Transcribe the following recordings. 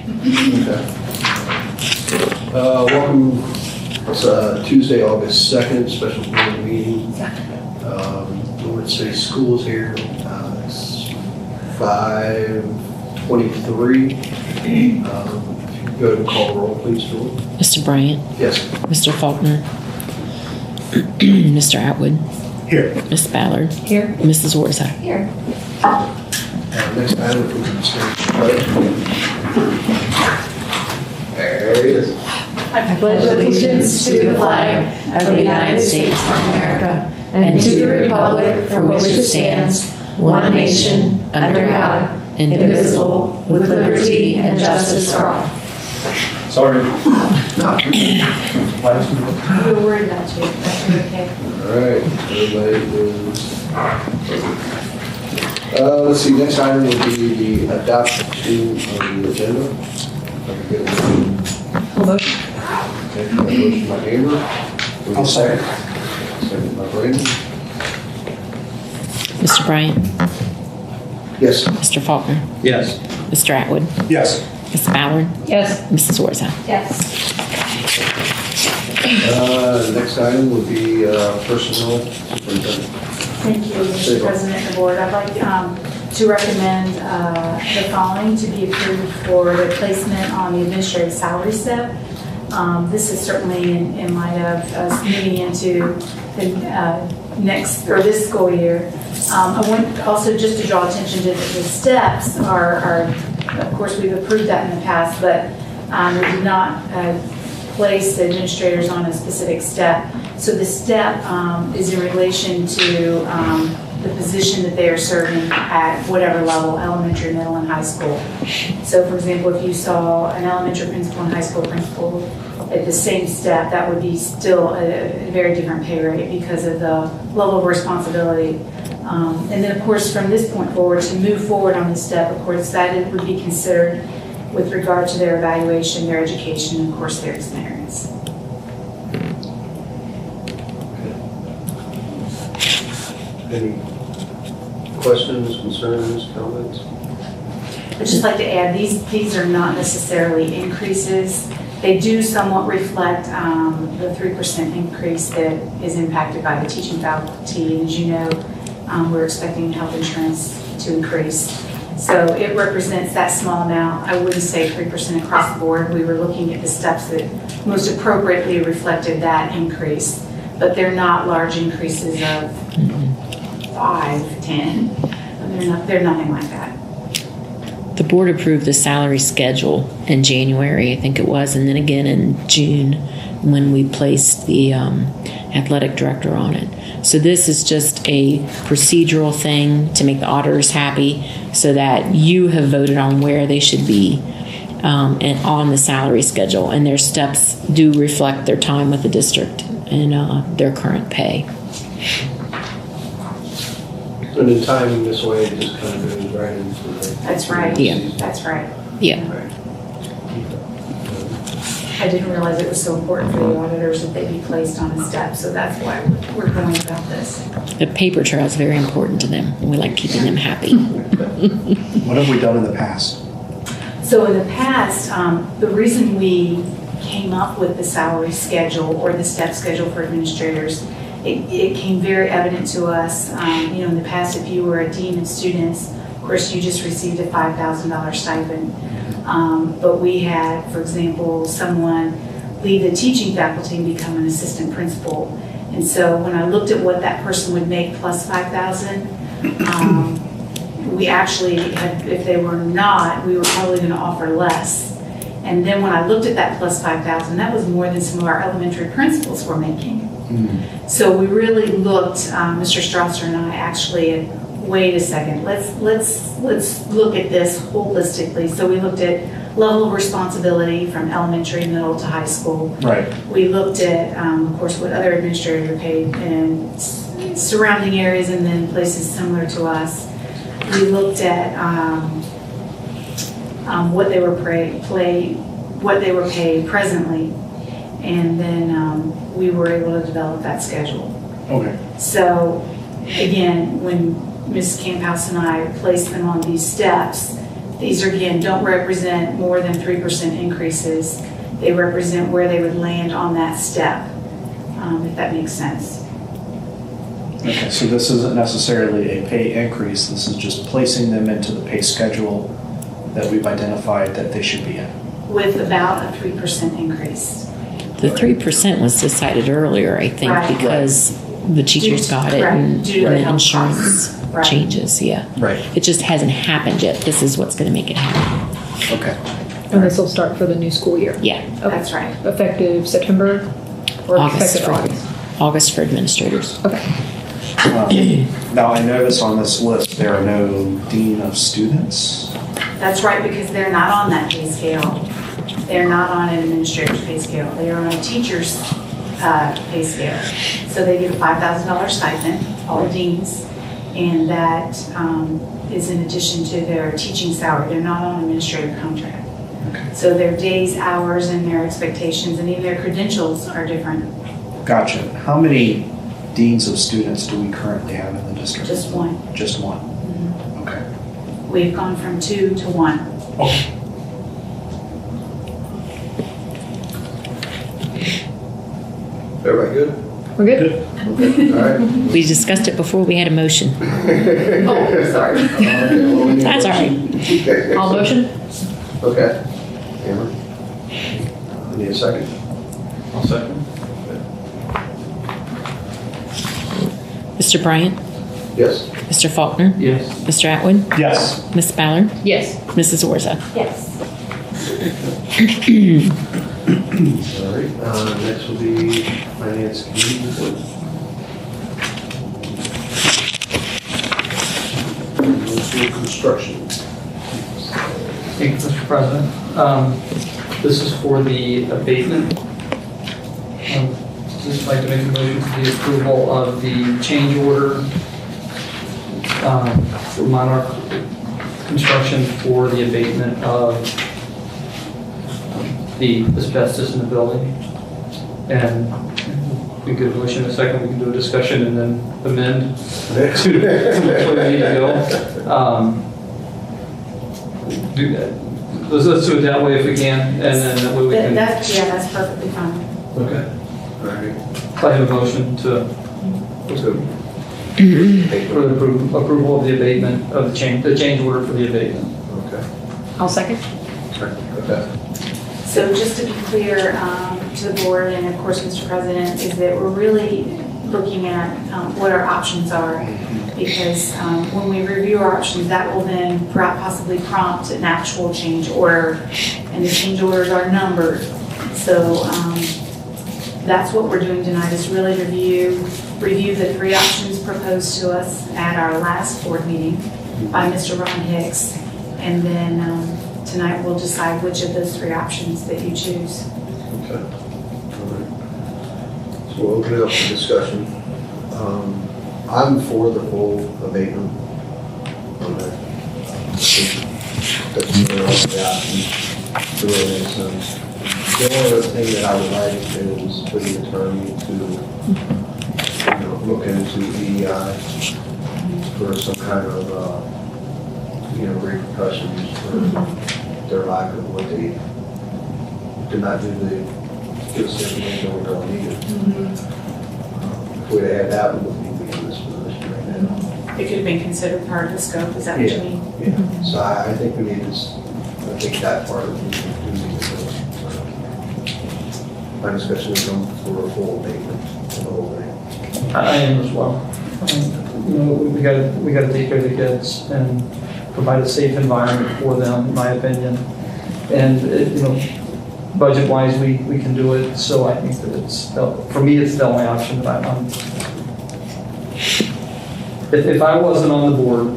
Okay. Welcome. It's Tuesday, August 2nd, special board meeting. Norwood City Schools here. It's 5:23. If you go to call roll, please, Julie. Mr. Bryant? Yes. Mr. Faulkner? Mr. Atwood? Here. Ms. Ballard? Here. Mrs. Warza? Here. Next item is there it is. I pledge allegiance to the flag of the United States of America and to the republic for which it stands, one nation, under God, indivisible, with liberty and justice for all. Sorry. We were worried about you. That's okay. All right. Everybody is. Let's see. Next item would be the adoption of the agenda. Motion. Okay, motion by Amber. I'll second. Second by Brandon. Mr. Bryant? Yes. Mr. Faulkner? Yes. Mr. Atwood? Yes. Ms. Ballard? Yes. Mrs. Warza? Yes. Next item would be personnel superintendent. Thank you, Mr. President and the board. I'd like to recommend the following to be approved for the placement on the administrative salary step. This is certainly in light of us moving into the this school year. I want also just to draw attention to the steps are, of course, we've approved that in the past, but we did not place the administrators on a specific step. So the step is in relation to the position that they are serving at whatever level, elementary, middle, and high school. So for example, if you saw an elementary principal and high school principal at the same step, that would be still a very different pay rate because of the level of responsibility. And then of course, from this point forward, to move forward on this step, of course, that it would be considered with regard to their evaluation, their education, and of course, their experience. Any questions, concerns, comments? I'd just like to add, these are not necessarily increases. They do somewhat reflect the 3% increase that is impacted by the teaching faculty. And as you know, we're expecting health insurance to increase. So it represents that small amount. I wouldn't say 3% across the board. We were looking at the steps that most appropriately reflected that increase, but they're not large increases of 5, 10. They're nothing like that. The board approved the salary schedule in January, I think it was, and then again in June when we placed the athletic director on it. So this is just a procedural thing to make the auditors happy so that you have voted on where they should be and on the salary schedule. And their steps do reflect their time with the district and their current pay. And in timing this way, it just kind of goes right into the... That's right. Yeah. That's right. Yeah. Right. I didn't realize it was so important for the auditors that they be placed on a step, so that's why we're going about this. The paper trail is very important to them. We like keeping them happy. What have we done in the past? So in the past, the reason we came up with the salary schedule or the step schedule for administrators, it came very evident to us, in the past, if you were a dean of students, of course, you just received a $5,000 stipend. But we had, for example, someone leave the teaching faculty and become an assistant principal. And so when I looked at what that person would make plus $5,000, we actually had, if they were not, we were probably going to offer less. And then when I looked at that plus $5,000, that was more than some of our elementary principals were making. Mm-hmm. So we really looked, Mr. Strasser and I actually at, wait a second, let's look at this holistically. So we looked at level of responsibility from elementary, middle to high school. Right. We looked at, of course, what other administrators are paid in surrounding areas and then places similar to us. We looked at what they were paid presently, and then we were able to develop that schedule. Okay. So again, when Ms. Camphouse and I placed them on these steps, These are, again, don't represent more than 3% increases. They represent where they would land on that step, if that makes sense. Okay, so this isn't necessarily a pay increase, this is just placing them into the pay schedule that we've identified that they should be in. With about a 3% increase. The 3% was decided earlier, I think, Right. because the teachers got it Right. and Due to the the health insurance costs. Right. changes, yeah. Right. It just hasn't happened yet. This is what's going to make it happen. Okay. And this will start for the new school year. Yeah, Okay. That's right. Effective September or August effective for, August? August for administrators. Okay. Now, I notice on this list, there are no dean of students. That's right, because they're not on that pay scale. They're not on an administrator's pay scale. They are on a teacher's pay scale. So they get a $5,000 stipend, all deans, and that is in addition to their teaching salary. They're not on an administrative contract. Okay. So their days, hours, and their expectations, and even their credentials are different. Gotcha. How many deans of students do we currently have in the district? Just one. Just one? Okay. We've gone from 2 to 1. Okay. Everybody good? We're good? All right. We discussed it before we had a motion. Oh, sorry. That's all right. Okay. All motion? Okay. Amber? I need a second. I'll second. Mr. Bryant? Yes. Mr. Faulkner? Yes. Mr. Atwood? Yes. Ms. Ballard? Yes. Mrs. Orza? Yes. All right, next will be finance committee report. Construction. Thank you, Mr. President. This is for the abatement. Just like to make a motion for the approval of the change order for Monarch Construction for the abatement of the asbestos in the building. And we could motion in a second, we can do a discussion and then amend to which way we need to go. Do that. Let's do it that way if we can, and then that way we can. That's perfectly fine. Okay. All right. I have a motion to, So, for the approval of the abatement of the change order for the abatement. okay. I'll second. Okay. So just to be clear to the board and of course, Mr. President, is that we're really looking at what our options are. Because when we review our options, that will then possibly prompt an actual change order. And the change orders are numbered. So that's what we're doing tonight is really review the 3 options proposed to us at our last board meeting by Mr. Ron Hicks. And then tonight we'll decide which of those 3 options that you choose. Okay. All right. So we'll open it up for discussion. I'm for the full abatement on that. That's really all the options. It really makes sense. The only other thing that I would like is for the attorney to, look into EEI for some kind of, repercussions for their lack of what they did not do the information we don't need it. If we'd had that, we wouldn't be in this position right now. It could have been considered part of the scope, is that what you mean? Yeah, so I think we need to, I think that part of it, we need to go. My discussion is on for a full abatement of the whole thing. I am as well. We got to take care of the kids and provide a safe environment for them, in my opinion. And, budget-wise, we can do it, so I think that for me, it's the only option that I'm. If I wasn't on the board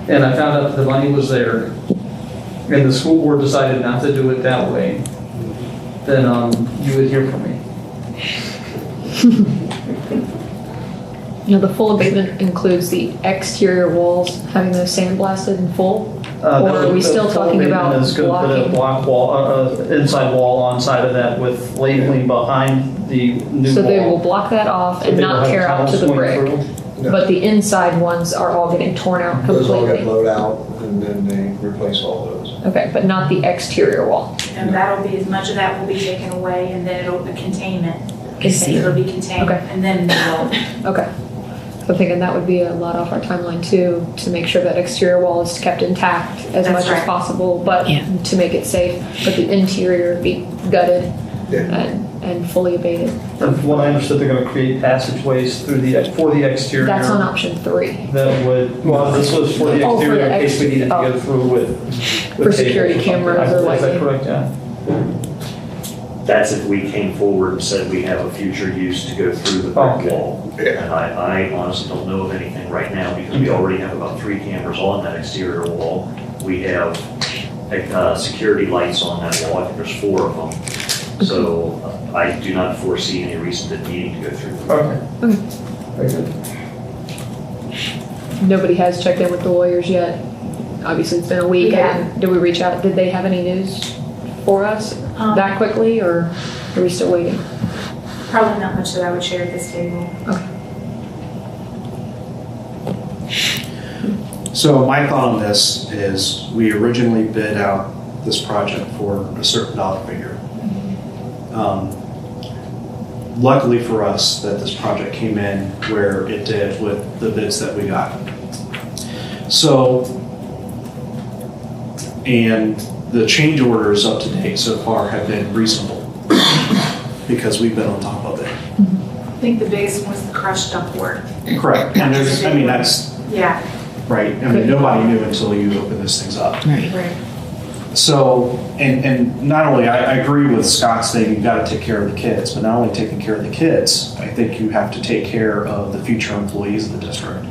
and I found out that the money was there and the school board decided not to do it that way, then you would hear from me. The full abatement includes the exterior walls having those sandblasted in full? Or are we still talking about It's going to put a block wall, inside wall on side of that with labeling behind the new wall. So they will block that off and They will not have tear out to tunnels the going brick? through. But the inside ones are all getting torn out Those all get completely? blowed out, and and then they replace all those. Okay, but not the exterior wall. And that'll be, as much of that will be taken away, and then it'll be containment. I see. It'll be contained, Okay. and then they'll, Okay. So I'm thinking that would be a lot off our timeline too, to make sure that exterior wall is kept intact as That's much as right. possible, but Yeah. to make it safe, but the interior be gutted Yeah. and fully abated. And from what I understood, they're gonna create passageways through for the exterior. That's on option 3. That would, well, this was for the Oh, for exterior the in case we needed to oh. go through with. For security tables something. cameras or Is that lighting. correct, yeah? That's if we came forward and said we have a future use to go through the brick Okay. wall. Yeah. And I honestly don't know of anything right now because we already have about 3 cameras on that exterior wall. We have security lights on that wall, I think there's 4 of them. So I do not foresee any reason to needing to go through. Okay. Okay. Very good. Nobody has checked in with the lawyers yet. Obviously, it's been a week. We have. Did we reach out? Did they have any news for us that quickly, or are we still waiting? probably not much that I would share at this table. So my thought on this is we originally bid out this project for a certain dollar figure. Luckily for us that this project came in where it did with the bids that we got. So, and the change orders up to date so far have been reasonable because we've been on top of it. I think the biggest one was the crushed ductwork. Correct. And there's, I mean, that's Yeah, right. I mean, nobody knew until you open these things up. Right. right. So, and not only, I agree with Scott's thing, you've got to take care of the kids, but not only taking care of the kids, I think you have to take care of the future employees of the district,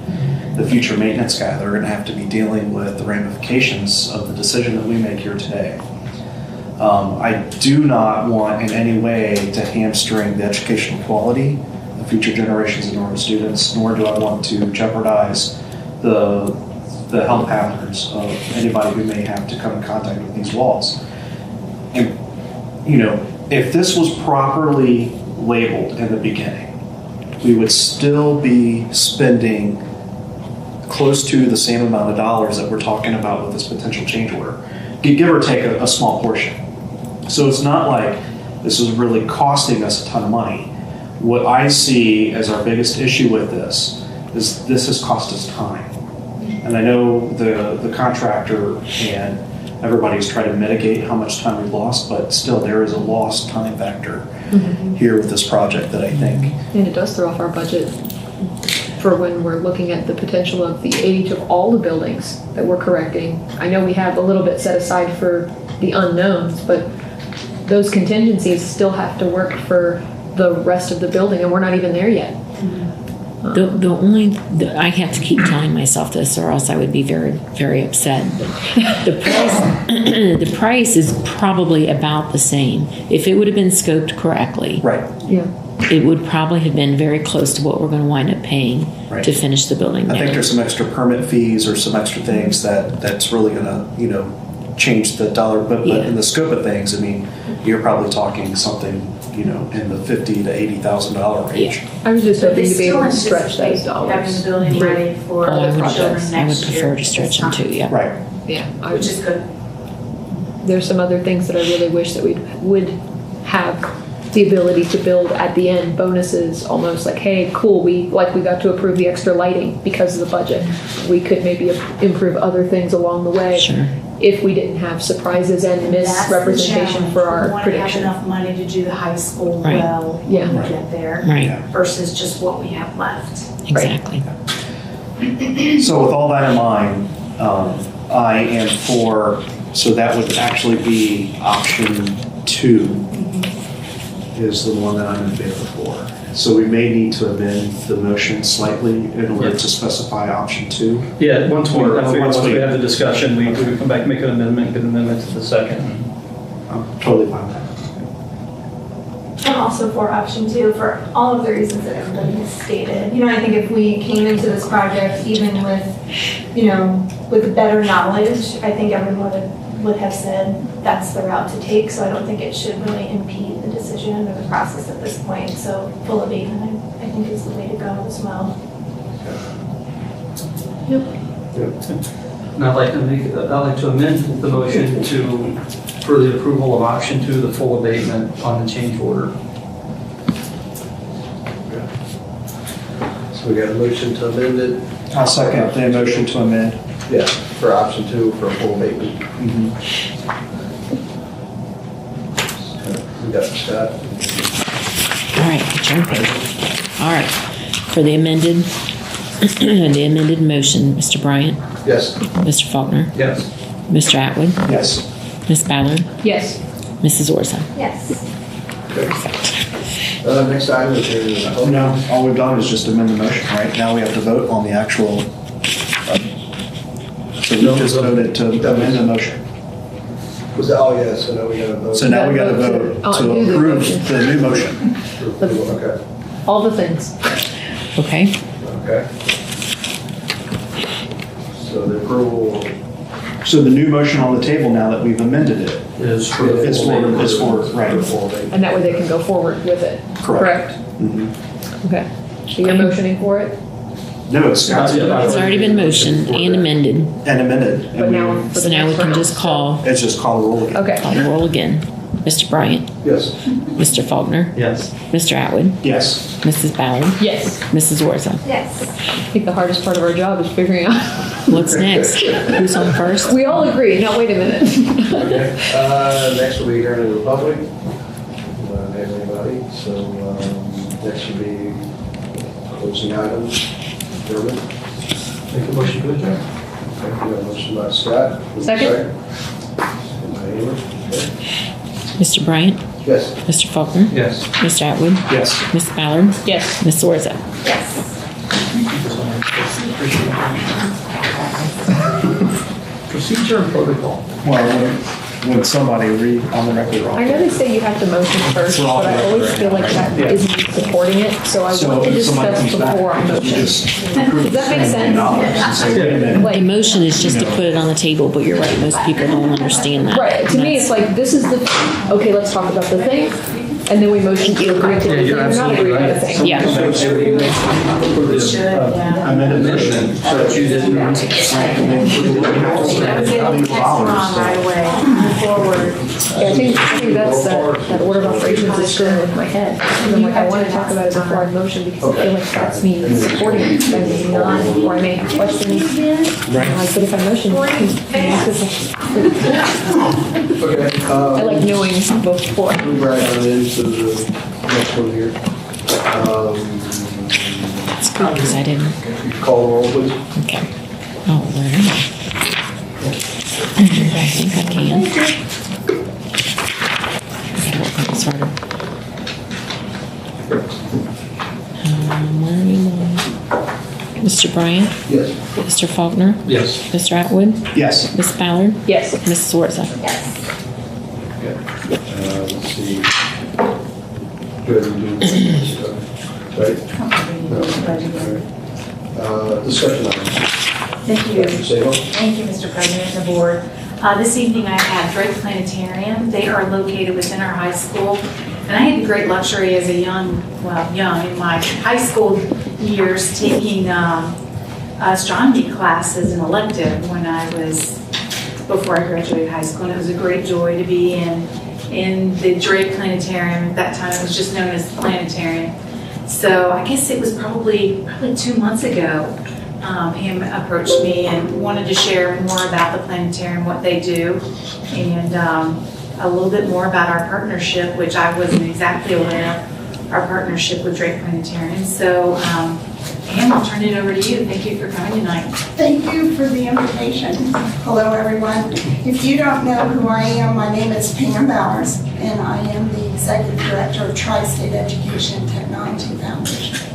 the future maintenance guy. They're going to have to be dealing with the ramifications of the decision that we make here today. I do not want in any way to hamstring the educational quality of future generations of Norman students, nor do I want to jeopardize the health hazards of anybody who may have to come in contact with these walls. And, you know, if this was properly labeled in the beginning, we would still be spending close to the same amount of dollars that we're talking about with this potential change order, give or take a small portion. So it's not like this is really costing us a ton of money. What I see as our biggest issue with this is this has cost us time. And I know the contractor and everybody's trying to mitigate how much time we lost, but still there is a lost time factor here with this project that I think. And it does throw off our budget for when we're looking at the potential of the age of all the buildings that we're correcting. I know we have a little bit set aside for the unknowns, but those contingencies still have to work for the rest of the building, and we're not even there yet. I have to keep telling myself this, or else I would be very, very upset. But the price is probably about the same. If it would have been scoped correctly, Right. Yeah. it would probably have been very close to what we're going to wind up paying Right. to finish the building. I think down. there's some extra permit fees or some extra things that's really gonna, you know, change the dollar, but Yeah. in the scope of things, I mean, you're probably talking something, you know, in the $50,000 to $80,000 range. I was just But hoping they to be still able to stretch anticipate those dollars. having the building ready for Oh, I the would, children next year. I would prefer to stretch them too. Yeah. Right. Yeah. Which is good. There's some other things that I really wish that we would have the ability to build at the end, bonuses, almost like, hey, cool, we got to approve the extra lighting because of the budget. We could maybe improve other things along the way Sure. if we didn't have surprises and misrepresentation for our We want to have prediction. enough money to do the high school Right. well Yeah. when Right. we get there Right. versus just what we have left. Exactly. So with all that in mind, I am for, so that would actually be option 2 is the one that I'm in favor for. So we may need to amend the motion slightly in order Yes. to specify option 2. Yeah, once we, Or I figured once once we we- have the discussion, we would come back, make an amendment, get an amendment to the second. I'm totally fine with that. I'm also for option 2 for all of the reasons that everybody has stated. You know, I think if we came into this project even with, you know, with better knowledge, I think everyone would have said that's the route to take. So I don't think it should really impede the decision or the process at this point. So full abatement, I think, is the way to go as well. And I'd like to amend the motion for the approval of option 2, the full abatement on the change order. So we got a motion to amend it, I'll second the motion to amend. yeah, for option 2 for a full abatement. We got Scott. All right, jumping. All right, for the amended, the amended motion, Mr. Bryant, Yes. Mr. Faulkner, Yes. Mr. Atwood, Yes. Ms. Ballard, Yes. Mrs. Orza. Yes. Next item is here. No, all we've done is just amend the motion, right? Now we have to vote on the actual. So we just voted to amend the motion. Was that, oh, yeah, so now we got to vote. So now we got to vote to do the approve motion. the new motion. Okay, All the things. Okay, okay. So the approval, So the new motion on the table now that we've amended it Is for is for, right. for full abatement. And that way they can go forward with it. Correct. Okay. So you're motioning for it? No, it's Scott's it's already been motioned and amended, and amended. And But now for so the now we next can round. just call It's just call the roll again. Okay. the roll again. Mr. Bryant, Yes. Mr. Faulkner, Yes. Mr. Atwood, Yes. Mrs. Ballard, Yes. Mrs. Orza. Yes. I think the hardest part of our job is figuring out. What's next? Who's on first? We all agree. Now, wait a minute. Okay, next will be here in the Republic. Don't have anybody, so, next will be closing items. German. Make a motion to adjourn. Okay, we got a motion by Scott. Second. Second by Amber. Okay. Mr. Bryant, Yes. Mr. Faulkner, Yes. Mr. Atwood, Yes. Miss Ballard, Yes. Miss Orza. Yes. Procedure and protocol. Well, when somebody read on the record wrong. I know they say you have to motion first, For all but I the always record, feel like that yeah. isn't supporting it, so I So want to if somebody discuss comes back, before I you motion. just Does that make sense? and say, wait a minute. The Like, motion is just to put it on the table, but you're right, most people don't understand that. right, to me, it's like, this is the, okay, let's talk about the thing, and then we motion to agree to the Yeah, thing you're or not absolutely agree to the right. thing. Yeah. Should, yeah. Amended motion. So that you didn't. I was able to text Ron right away, move forward. Yeah, I think that's that order of operations is screwing with my head. And I'm like, I want to talk about it before I motion because I feel like that's me supporting it, but maybe not, or I may have questions. And I'm like, but if I motion, Okay. I like knowing before. Move right on into the next one here. It's good, because I didn't, Call the roll, please. okay. Oh, where am I? I think I can. Okay, work on this harder. Where are you on? Mr. Bryant, Yes. Mr. Faulkner, Yes. Mr. Atwood, Yes. Miss Ballard, Yes. Mrs. Orza. Yes. Okay. Let's see. Go ahead and do right? No. All right. Discussion items. Thank you. Dr. Sabo? Thank you, Mr. President and the board. This evening I have Drake Planetarium. They are located within our high school. And I had the great luxury as a young, in my high school years, taking astronomy class as an elective when I was, before I graduated high school. And it was a great joy to be in the Drake Planetarium. At that time, it was just known as the Planetarium. So I guess it was probably 2 months ago. Him approached me and wanted to share more about the planetarium, what they do, and a little bit more about our partnership, which I wasn't exactly aware of, our partnership with Drake Planetarium. So, Pam, I'll turn it over to you. Thank you for coming tonight. Thank you for the invitation. Hello, everyone. If you don't know who I am, my name is Pam Bowers, and I am the Executive Director of Tri-State Education Technology Foundation.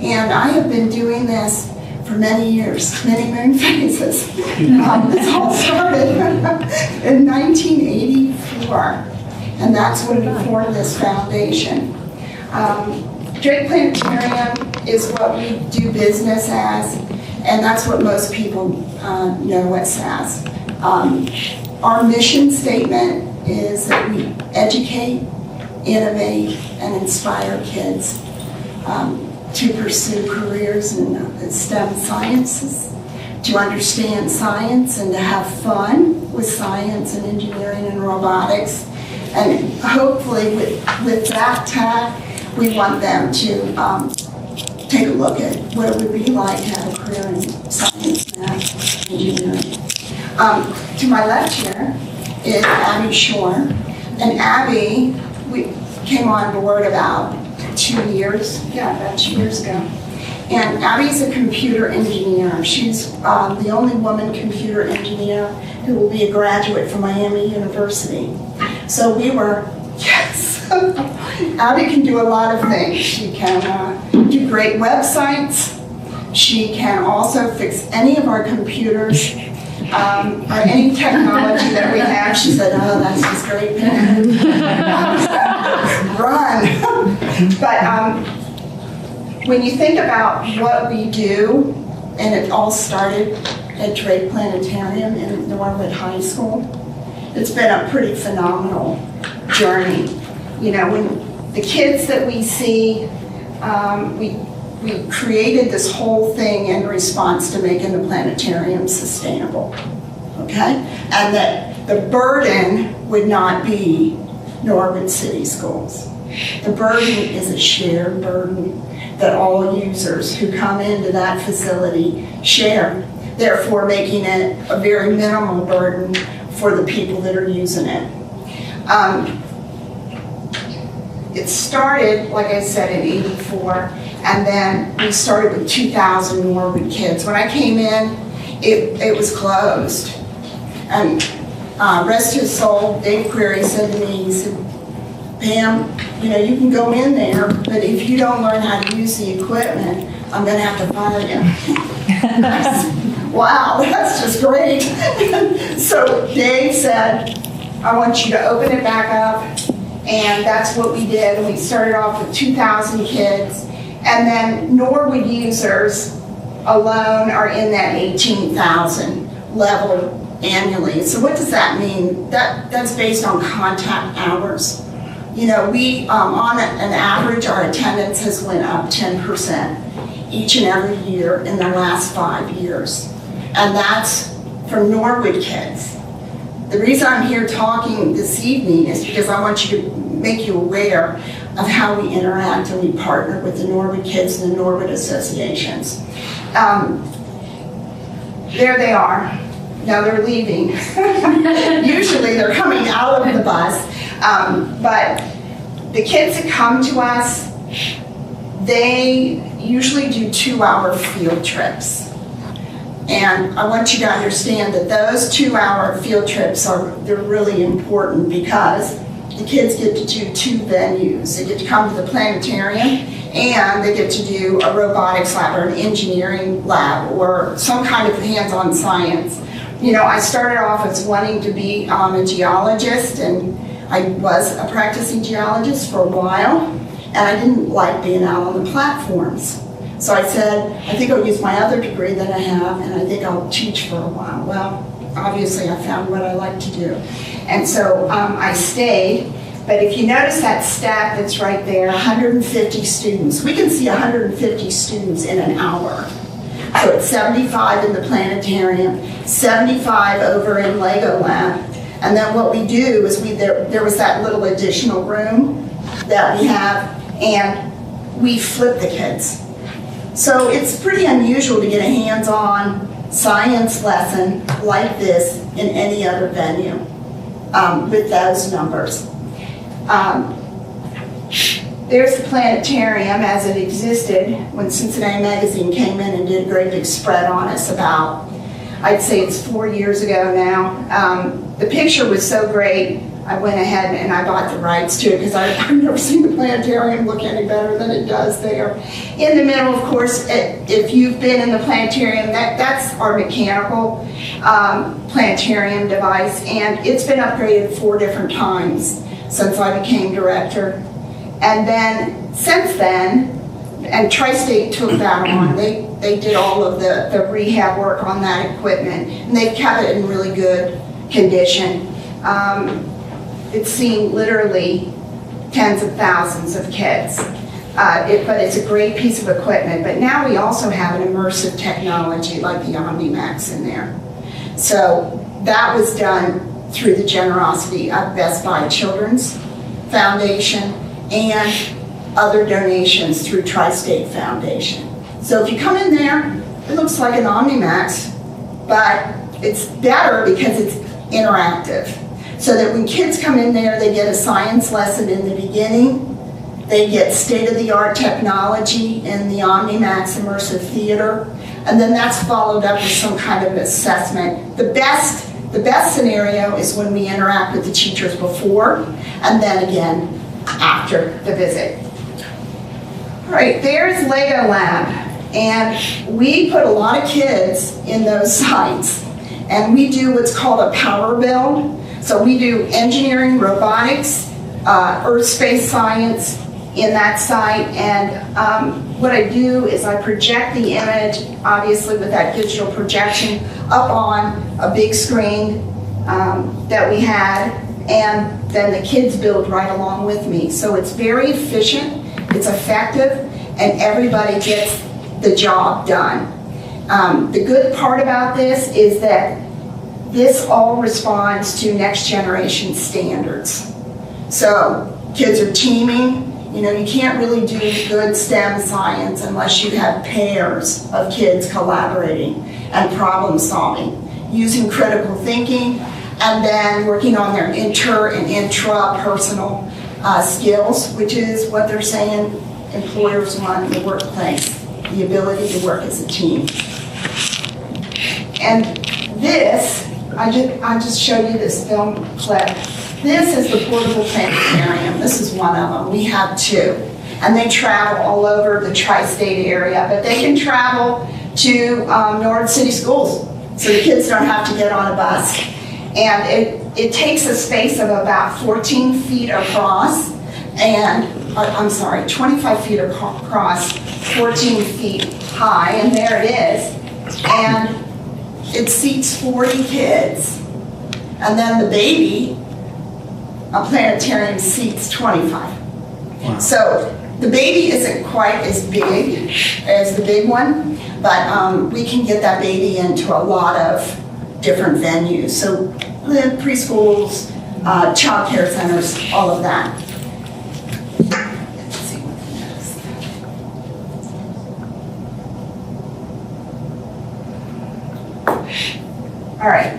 And I have been doing this for many years, many moon phases. This all started in 1984, and that's when we formed this foundation. Drake Planetarium is what we do business as, and that's what most people know us as. Our mission statement is that we educate, innovate, and inspire kids to pursue careers in STEM sciences, to understand science and to have fun with science and engineering and robotics. And hopefully with that tack, we want them to take a look at what it would be like to have a career in science, math, engineering. To my left here is Abby Shore. And Abby, we came on board about 2 years ago. And Abby's a computer engineer. She's the only woman computer engineer who will be a graduate from Miami University. So we were, yes, Abby can do a lot of things. She can do great websites. She can also fix any of our computers or any technology that we have. She said, oh, that's just great. Run. But when you think about what we do, and it all started at Drake Planetarium in Norwood High School, it's been a pretty phenomenal journey. You know, when the kids that we see, we created this whole thing in response to making the planetarium sustainable, okay? And that the burden would not be Norwood City Schools. The burden is a shared burden that all users who come into that facility share, therefore making it a very minimal burden for the people that are using it. It started, like I said, in '84, and then we started with 2,000 Norwood kids. When I came in, it was closed. And rest his soul, Dave Query said to me, he said, Pam, you know, you can go in there, but if you don't learn how to use the equipment, I'm gonna have to fire you. Wow, that's just great. So Dave said, I want you to open it back up, and that's what we did. And we started off with 2,000 kids, and then Norwood users alone are in that 18,000 level annually. So what does that mean? That's based on contact hours. You know, we, on an average, our attendance has went up 10% each and every year in the last 5 years. And that's for Norwood kids. The reason I'm here talking this evening is because I want you to make you aware of how we interact and we partner with the Norwood kids and the Norwood associations. There they are. Now they're leaving. Usually they're coming out of the bus. But the kids that come to us, they usually do 2-hour field trips. And I want you to understand that those 2-hour field trips they're really important because the kids get to do 2 venues. They get to come to the planetarium and they get to do a robotics lab or an engineering lab or some kind of hands-on science. You know, I started off as wanting to be a geologist, and I was a practicing geologist for a while, and I didn't like being out on the platforms. So I said, I think I'll use my other degree that I have, and I think I'll teach for a while. Well, obviously I found what I like to do. And so I stayed, but if you notice that stack that's right there, 150 students. We can see 150 students in an hour. So it's 75 in the planetarium, 75 over in Lego Lab. And then what we do is there was that little additional room that we have, and we flip the kids. So it's pretty unusual to get a hands-on science lesson like this in any other venue with those numbers. There's the planetarium as it existed when Cincinnati Magazine came in and did a great big spread on us about, I'd say it's 4 years ago now. The picture was so great, I went ahead and I bought the rights to it because I've never seen the planetarium look any better than it does there. In the middle, of course, if you've been in the planetarium, that's our mechanical planetarium device, and it's been upgraded 4 different times since I became director. And then, since then, and Tri-State took that on, they did all of the rehab work on that equipment, and they've kept it in really good condition. It's seen literally tens of thousands of kids. But it's a great piece of equipment. But now we also have an immersive technology like the OmniMax in there. So that was done through the generosity of Best Buy Children's Foundation and other donations through Tri-State Foundation. So if you come in there, it looks like an OmniMax, but it's better because it's interactive. So that when kids come in there, they get a science lesson in the beginning, they get state-of-the-art technology in the OmniMax Immersive Theater, and then that's followed up with some kind of assessment. The best scenario is when we interact with the teachers before, and then again after the visit. All right, there's Lego Lab, and we put a lot of kids in those sites, and we do what's called a power build. So we do engineering, robotics, earth space science in that site, and what I do is I project the image, obviously with that digital projection, up on a big screen that we had, and then the kids build right along with me. So it's very efficient, it's effective, and everybody gets the job done. The good part about this is that this all responds to next generation standards. So kids are teaming. You know, you can't really do good STEM science unless you have pairs of kids collaborating and problem solving, using critical thinking, and then working on their inter and intrapersonal skills, which is what they're saying employers want in the workplace, the ability to work as a team. And this, I just showed you this film clip. This is the portable planetarium. This is one of them. We have two. And they travel all over the tri-state area, but they can travel to Norwood City Schools, so the kids don't have to get on a bus. And it takes a space of about 14 feet across, and, 25 feet across, 14 feet high, and there it is. And it seats 40 kids. And then the baby, a planetarium seats 25. Wow. So the baby isn't quite as big as the big one, but we can get that baby into a lot of different venues. So the preschools, child care centers, all of that. Let's see what the next. All right.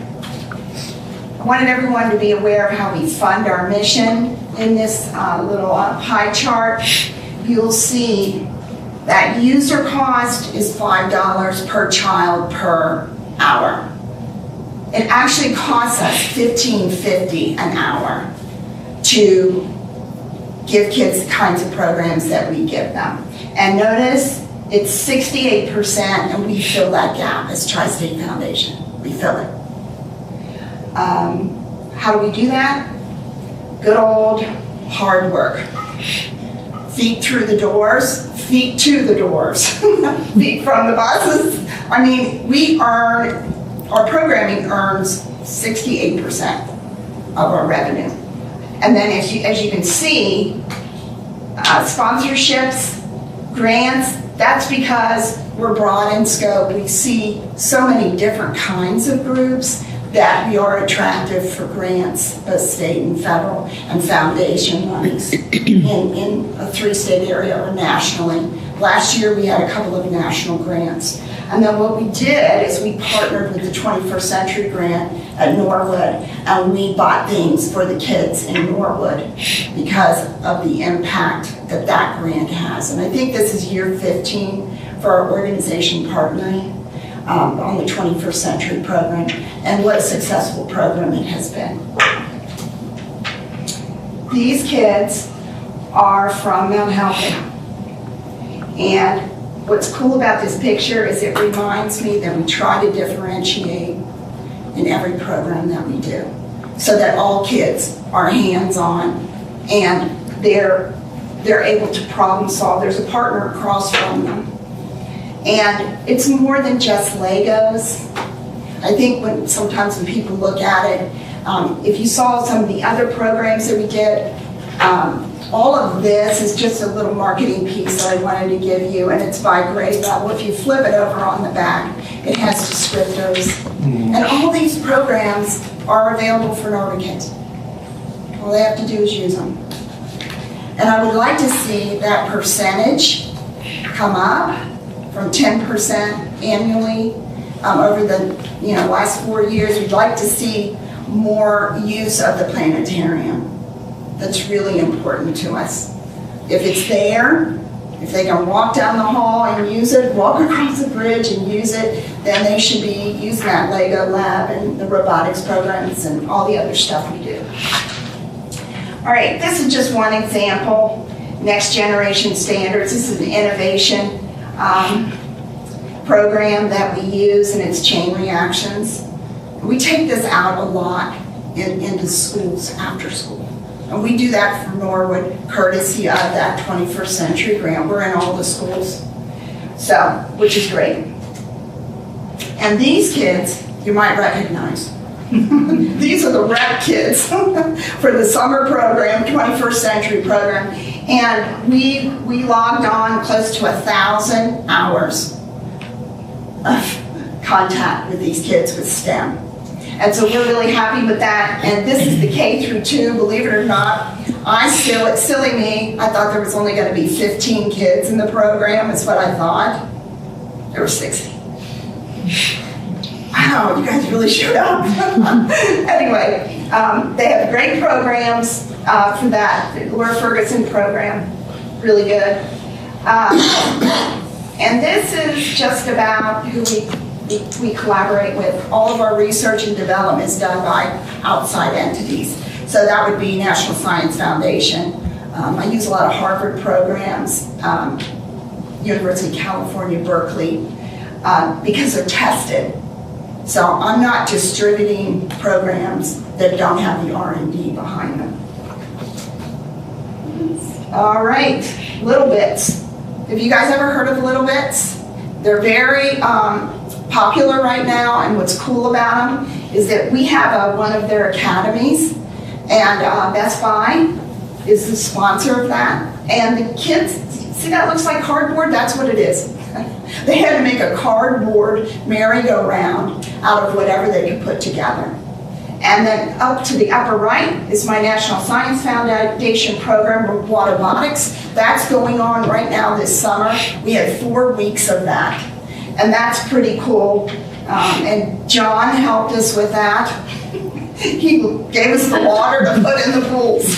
I wanted everyone to be aware of how we fund our mission. In this little pie chart, you'll see that user cost is $5 per child per hour. It actually costs us $15.50 an hour to give kids the kinds of programs that we give them. And notice it's 68%, and we fill that gap as Tri-State Foundation. We fill it. How do we do that? Good old hard work. Feet through the doors, feet to the doors, feet from the buses. I mean, our programming earns 68% of our revenue. And then as you can see, sponsorships, grants, that's because we're broad in scope. We see so many different kinds of groups that we are attractive for grants, both state and federal, and foundation monies in a 3-state area or nationally. Last year we had a couple of national grants. And then what we did is we partnered with the 21st Century Grant at Norwood, and we bought things for the kids in Norwood because of the impact that that grant has. And I think this is year 15 for our organization partnering on the 21st Century Program, and what a successful program it has been. These kids are from Mount Healthy, and what's cool about this picture is it reminds me that we try to differentiate in every program that we do, so that all kids are hands-on and they're able to problem solve. There's a partner across from them. And it's more than just Legos. I think sometimes when people look at it, if you saw some of the other programs that we did, All of this is just a little marketing piece that I wanted to give you, and it's by grade level. If you flip it over on the back, it has descriptors. And all these programs are available for NORMA kids. All they have to do is use them. And I would like to see that percentage come up from 10% annually over the last 4 years. We'd like to see more use of the planetarium. That's really important to us. If it's there, if they can walk down the hall and use it, walk across the bridge and use it, then they should be using that Lego lab and the robotics programs and all the other stuff we do. All right, this is just one example. Next Generation Standards. This is an innovation program that we use, and it's chain reactions. We take this out a lot into schools after school. And we do that for Norwood, courtesy of that 21st Century Grant. We're in all the schools, so, which is great. And these kids, you might recognize. These are the rep kids for the summer program, 21st Century program. And we logged on close to 1,000 hours of contact with these kids with STEM. And so we're really happy with that. And this is the K through 2, believe it or not. It's silly me, I thought there was only going to be 15 kids in the program, is what I thought. There were 60. Wow, you guys really showed up. Anyway, they have great programs for that. Laura Ferguson program, really good. And this is just about who we collaborate with. All of our research and development is done by outside entities. So that would be National Science Foundation. I use a lot of Harvard programs, University of California, Berkeley, because they're tested. So I'm not distributing programs that don't have the R&D behind them. All right, Little Bits. Have you guys ever heard of Little Bits? They're very popular right now, and what's cool about them is that we have one of their academies, and Best Buy is the sponsor of that. And the kids, see that looks like cardboard? That's what it is. They had to make a cardboard merry-go-round out of whatever they could put together. And then up to the upper right is my National Science Foundation program, Robotics. That's going on right now this summer. We had 4 weeks of that. And that's pretty cool. And John helped us with that. He gave us the water to put in the pools.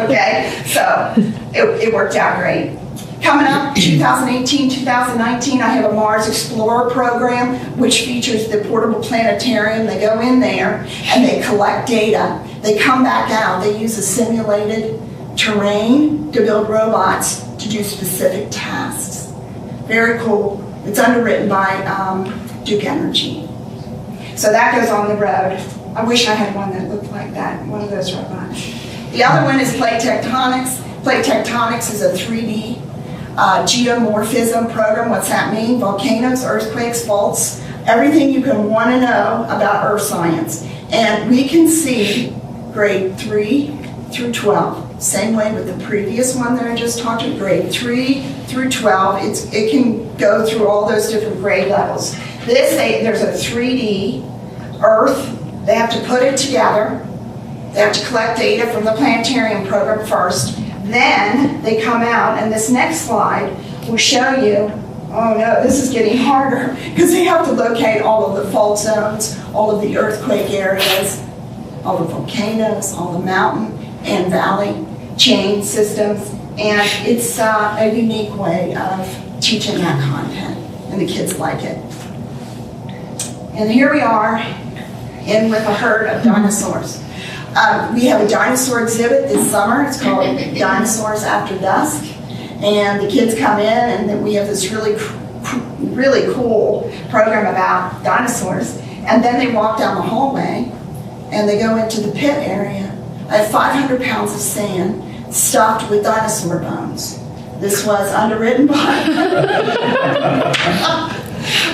Okay, so it worked out great. Coming up, 2018, 2019, I have a Mars Explorer program, which features the portable planetarium. They go in there and they collect data. They come back out. They use a simulated terrain to build robots to do specific tasks. Very cool. It's underwritten by Duke Energy. So that goes on the road. I wish I had one that looked like that, one of those robots. The other one is Plate Tectonics. Plate Tectonics is a 3D geomorphism program. What's that mean? Volcanoes, earthquakes, faults, everything you can want to know about earth science. And we can see grade 3 through 12. Same way with the previous one that I just talked about, grade 3 through 12. It can go through all those different grade levels. There's a 3D Earth. They have to put it together. They have to collect data from the planetarium program first. Then they come out, and this next slide will show you, oh no, this is getting harder, because they have to locate all of the fault zones, all of the earthquake areas, all the volcanoes, all the mountain and valley chain systems, and it's a unique way of teaching that content, and the kids like it. And here we are in with a herd of dinosaurs. We have a dinosaur exhibit this summer. It's called Dinosaurs After Dusk. And the kids come in, and then we have this really cool program about dinosaurs. And then they walk down the hallway, and they go into the pit area. I have 500 pounds of sand stuffed with dinosaur bones. This was underwritten by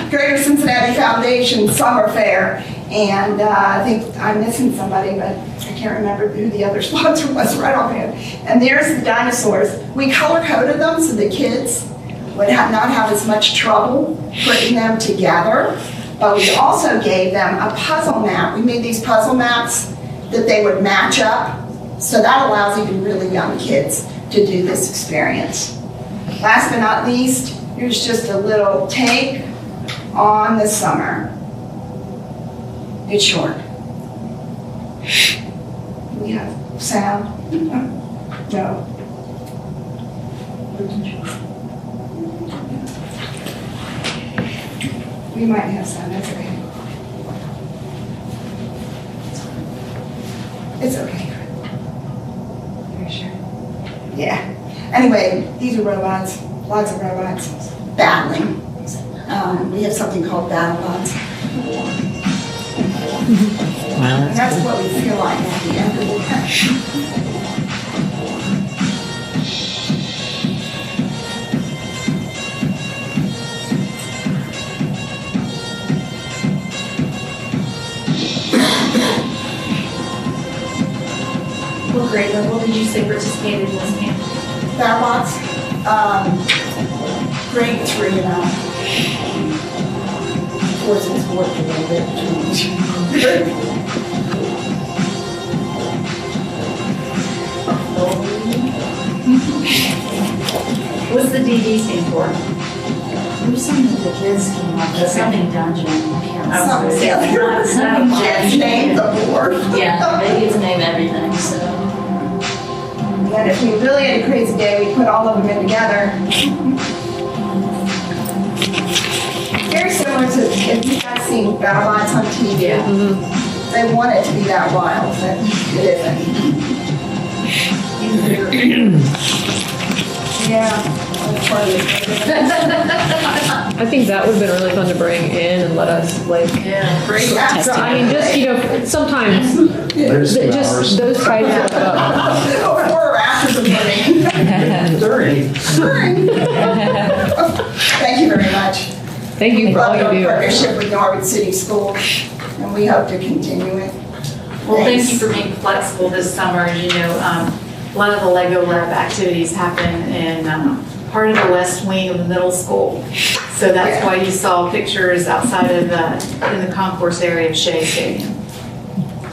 Greater Cincinnati Foundation Summer Fair. And I think I'm missing somebody, but can't remember who the other sponsor was right offhand. And there's the dinosaurs. We color-coded them so the kids would not have as much trouble putting them together. But we also gave them a puzzle map. We made these puzzle maps that they would match up. So that allows even really young kids to do this experience. Last but not least, here's just a little take on the summer. It's short. We have sound? No. We might have sound, that's okay. It's okay. Are you sure? Yeah. Anyway, these are robots, lots of robots battling. We have something called BattleBots. Wow, And that's what we feel like at the end of the day. What grade level did you say participated in this camp? BattleBots, grade 3 and up. Of course, it's worked a little bit between each. What's the DD stand for? There's something the kids came up with, something dungeon. Some kids named the board. Yeah, they get to name everything, so. And if we really had a crazy day, we put all of them in together. Very similar to, if you guys seen BattleBots on TV. Yeah. They want it to be that wild, but it isn't. Yeah. that's part of it. I think that would have been really fun to bring in and let us like. Yeah, great. So, I mean, just, you know, sometimes, just those types of. Before or after the meeting? During. Thank you very much. Thank you We for all love you our do. partnership with Norwood City Schools, and we hope to continue it. Well, thank Thanks. you for being flexible this summer. As you know, a lot of the Lego Lab activities happen in part of the west wing of the middle school. So that's Yeah. why you saw pictures outside of in the concourse area of Shea Stadium.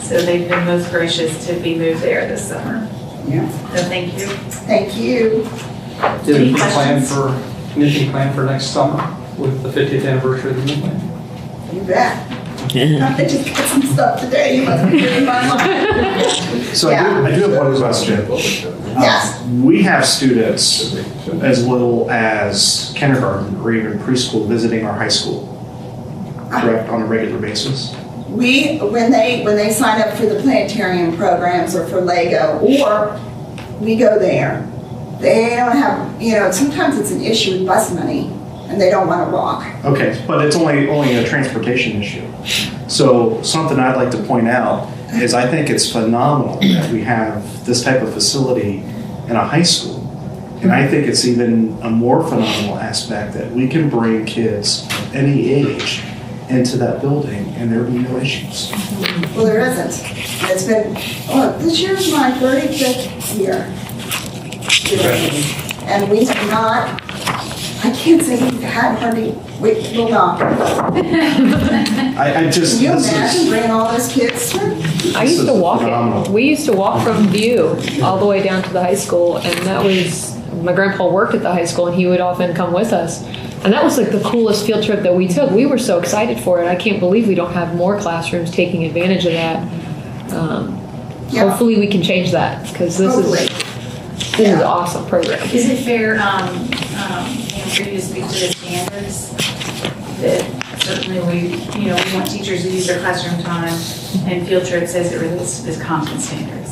So they've been most gracious to be moved there this summer. Yeah. So thank you. Thank you. Did Any we plan questions? for, commission plan for next summer with the 50th anniversary of the new plan? You bet. I just got some stuff today, you must be reading my mind. So I do have one question. Yes. We have students as little as kindergarten or even preschool visiting our high school, correct, on a regular basis? We, when they sign up for the planetarium programs or for Lego, or we go there, they don't have, sometimes it's an issue with bus money and they don't want to walk. Okay, but it's only a transportation issue. So something I'd like to point out is I think it's phenomenal that we have this type of facility in a high school. And I think it's even a more phenomenal aspect that we can bring kids of any age into that building and there be no issues. Well, there isn't. It's been, this year's my 35th year. And we have not, I can't say we've had hardly, we'll not. I just, Can you this imagine is, bringing all those kids through? I used to walk phenomenal. it. We used to walk from View all the way down to the high school, and that was, my grandpa worked at the high school, and he would often come with us. And that was like the coolest field trip that we took. We were so excited for it. I can't believe we don't have more classrooms taking advantage of that. Yeah. Hopefully we can change that, because this is an awesome program. Is it fair, for you to speak to the standards? That certainly we want teachers to use their classroom time, and field trip says it relates to the content standards.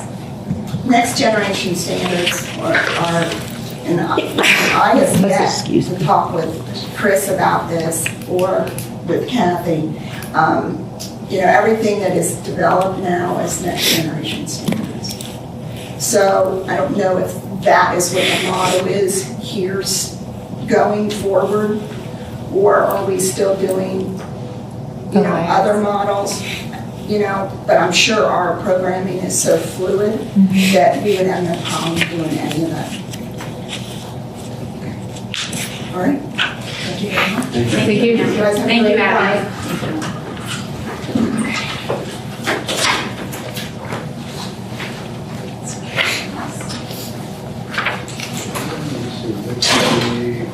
Next generation standards are and I have yet to talk with Chris about this or with Kathy. Everything that is developed now is next generation standards. So I don't know if that is what the motto is here going forward, or are we still doing, other models? but I'm sure our programming is so fluid that we would have no problem doing any of that. All right? Thank you very much. Thank you. You guys have a Thank you, great Abby. night.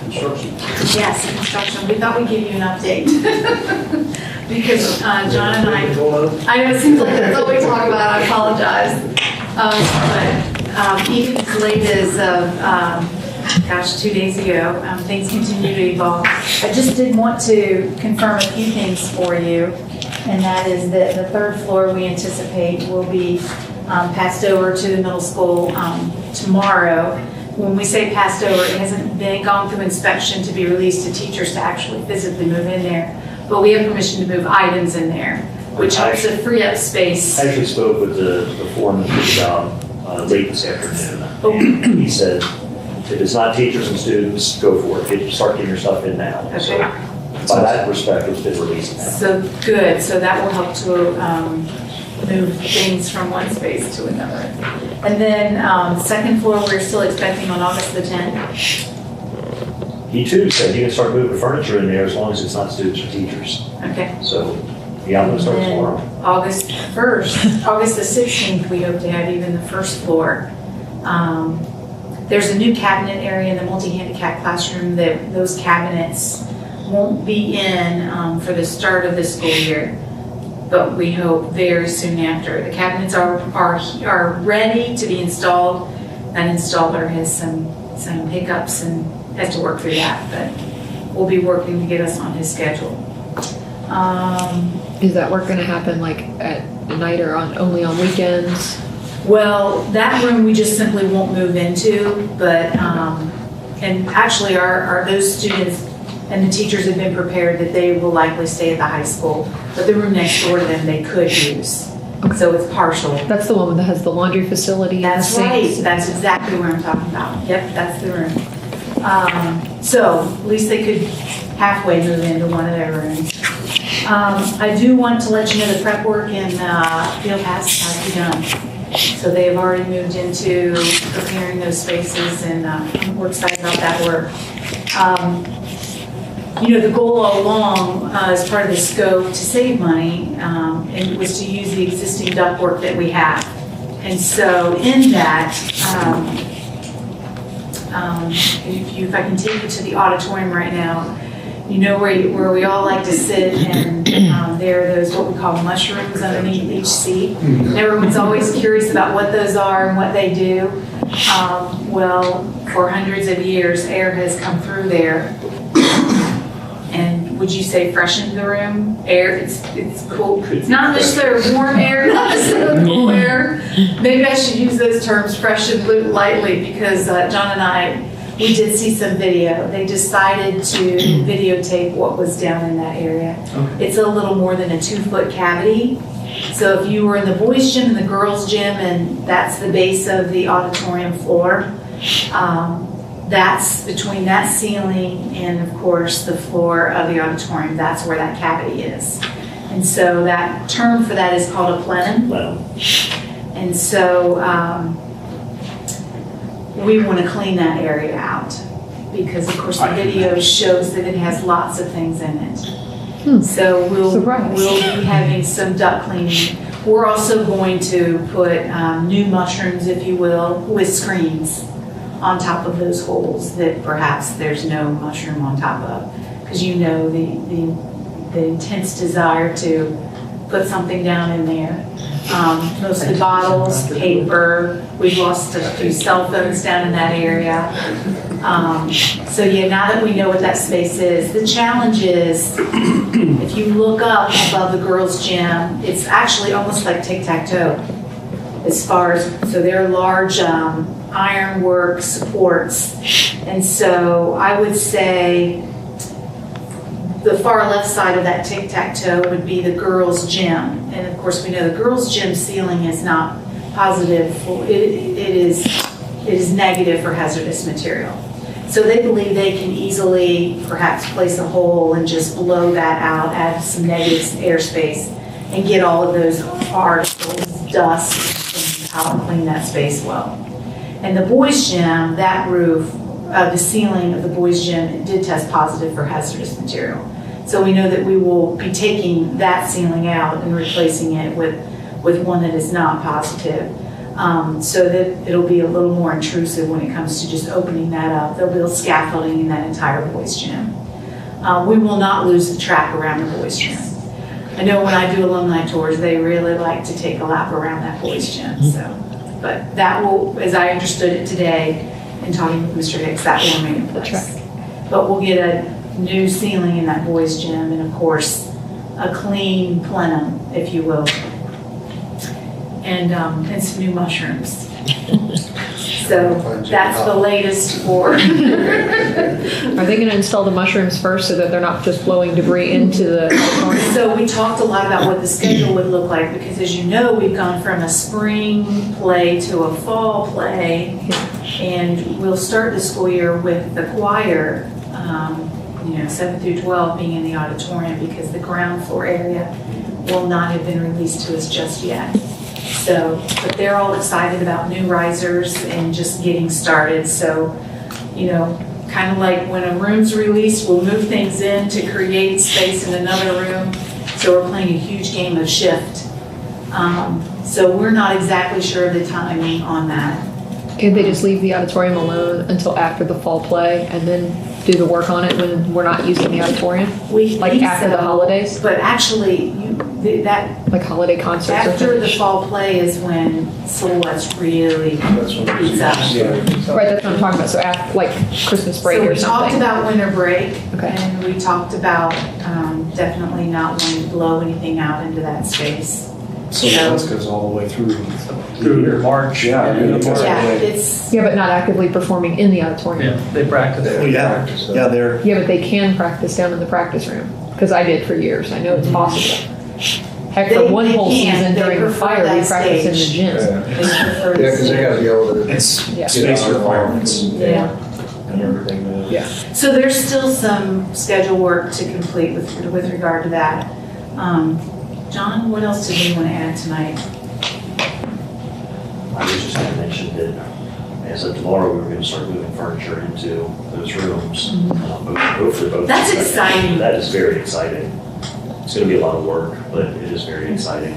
Construction. Yes, construction. We thought we'd give you an update. Because John and I know it seems like that's all we talk about, I apologize. But even as late as, 2 days ago, things continue to evolve. I just did want to confirm a few things for you, and that is that the third floor we anticipate will be passed over to the middle school tomorrow. When we say passed over, it hasn't been gone through inspection to be released to teachers to actually physically move in there. But we have permission to move items in there, which helps to free up space. I actually spoke with the foreman of the job late this afternoon. He said, if it's not teachers and students, go for it. Start getting your stuff in now. So Okay. by that respect, it's been released now. So good, so that will help to move things from one space to another. And then second floor, we're still expecting on August the 10th. He too said you can start moving furniture in there as long as it's not students or teachers. Okay. So, yeah, I'm gonna start And tomorrow. then August 1st, August the 16th, we hope to have even the first floor. There's a new cabinet area in the multi-handicap classroom that those cabinets won't be in for the start of the school year, but we hope very soon after. The cabinets are ready to be installed. That installer has some hiccups and has to work through that, but we'll be working to get us on his schedule. Is that work going to happen like at night or only on weekends? Well, that room we just simply won't move into, but, and actually those students and the teachers have been prepared that they will likely stay at the high school, but the room next door to them they could use. So it's partial. That's the one that has the laundry facility. and the That's right, sinks. that's exactly what I'm talking about. Yep, that's the room. So at least they could halfway move into one of their rooms. I do want to let you know the prep work in field has begun. So they have already moved into preparing those spaces, and we're excited about that work. The goal all along, as part of the scope to save money, and was to use the existing ductwork that we have. And so in that, if I can take you to the auditorium right now, where we all like to sit, and there are those what we call mushrooms underneath each seat. And everyone's always curious about what those are and what they do. Well, for hundreds of years, air has come through there. And would you say freshened the room? Air, it's cool. It's not necessarily warm air, not necessarily cool air. Maybe I should use those terms, fresh and lightly, because John and I, we did see some video. They decided to videotape what was down in that area. Okay. It's a little more than a 2-foot cavity. So if you were in the boys' gym and the girls' gym, and that's the base of the auditorium floor, that's between that ceiling and, of course, the floor of the auditorium. That's where that cavity is. And so that term for that is called a plenum. And so we want to clean that area out because, of course, the video shows that it has lots of things in it. So we'll be having some duct cleaning. We're also going to put new mushrooms, if you will, with screens on top of those holes that perhaps there's no mushroom on top of, because the intense desire to put something down in there. Mostly bottles, paper. We've lost a few cell phones down in that area. So yeah, now that we know what that space is, the challenge is, if you look up above the girls' gym, it's actually almost like tic-tac-toe. As far as, so they're large ironwork supports. And so I would say the far left side of that tic-tac-toe would be the girls' gym. And of course, we know the girls' gym ceiling is not positive. It is negative for hazardous material. So they believe they can easily perhaps place a hole and just blow that out, add some negative airspace, and get all of those particles, dust, out and clean that space well. And the boys' gym, that roof, the ceiling of the boys' gym, it did test positive for hazardous material. So we know that we will be taking that ceiling out and replacing it with one that is not positive. So that it'll be a little more intrusive when it comes to just opening that up. There'll be scaffolding in that entire boys' gym. We will not lose the track around the boys' gym. I know when I do alumni tours, they really like to take a lap around that boys' gym. So, but that will, as I understood it today, in talking with Mr. Hicks, that will remain in place. But we'll get a new ceiling in that boys' gym, and of course, a clean plenum, if you will, and some new mushrooms. So that's the latest for. Are they going to install the mushrooms first so that they're not just blowing debris into the auditorium? So we talked a lot about what the schedule would look like, because as you know, we've gone from a spring play to a fall play, and we'll start the school year with the choir, 7 through 12 being in the auditorium, because the ground floor area will not have been released to us just yet. So, but they're all excited about new risers and just getting started. So, kind of like when a room's released, we'll move things in to create space in another room. So we're playing a huge game of shift. So we're not exactly sure of the timing on that. Can they just leave the auditorium alone until after the fall play and then do the work on it when we're not using the auditorium? We Like think after the so, holidays? But actually, that Like holiday concerts or after the things? fall play is when Silhouette's really That's what heats up. Right, that's what I'm talking about. So after, like Christmas break So or we talked something. about winter break, Okay. and we talked about definitely not wanting to blow anything out into that space. So that goes all the way through. Through March. Yeah, end of March. Yeah, it's, Yeah, but not actively performing in the auditorium. Yeah, they practice. Oh, yeah, yeah, they're, Yeah, but they can practice down in the practice room, because I did for years. I know it's possible. Heck, for They- one they whole can. season They during the prefer fire, we that practiced in the stage. gym. Yeah, they prefer to because they gotta be able to. it's Yeah. space requirements. Yeah. And everything. Yeah. So there's still some schedule work to complete with regard to that. John, what else did you want to add tonight? I was just going to mention that as of tomorrow, we were going to start moving furniture into those rooms. Hopefully both. That's exciting. That is very exciting. It's going to be a lot of work, but it is very exciting.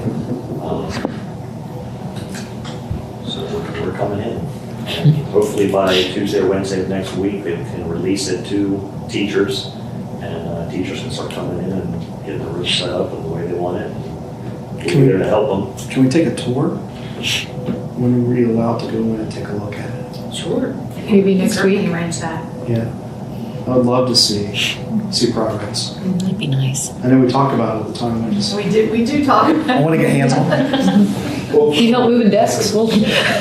So we're coming in. And hopefully by Tuesday or Wednesday of next week, they can release it to teachers, and teachers can start coming in and getting the room set up in the way they want it. We'll be there to help them. Can we take a tour? When are we allowed to go in and take a look at it? Sure. Maybe We can next certainly week? arrange that. Yeah. I would love to see progress. That'd be nice. I know we talked about it at the time, I just, We do talk I about. want to get hands on it. Need help moving desks? Well,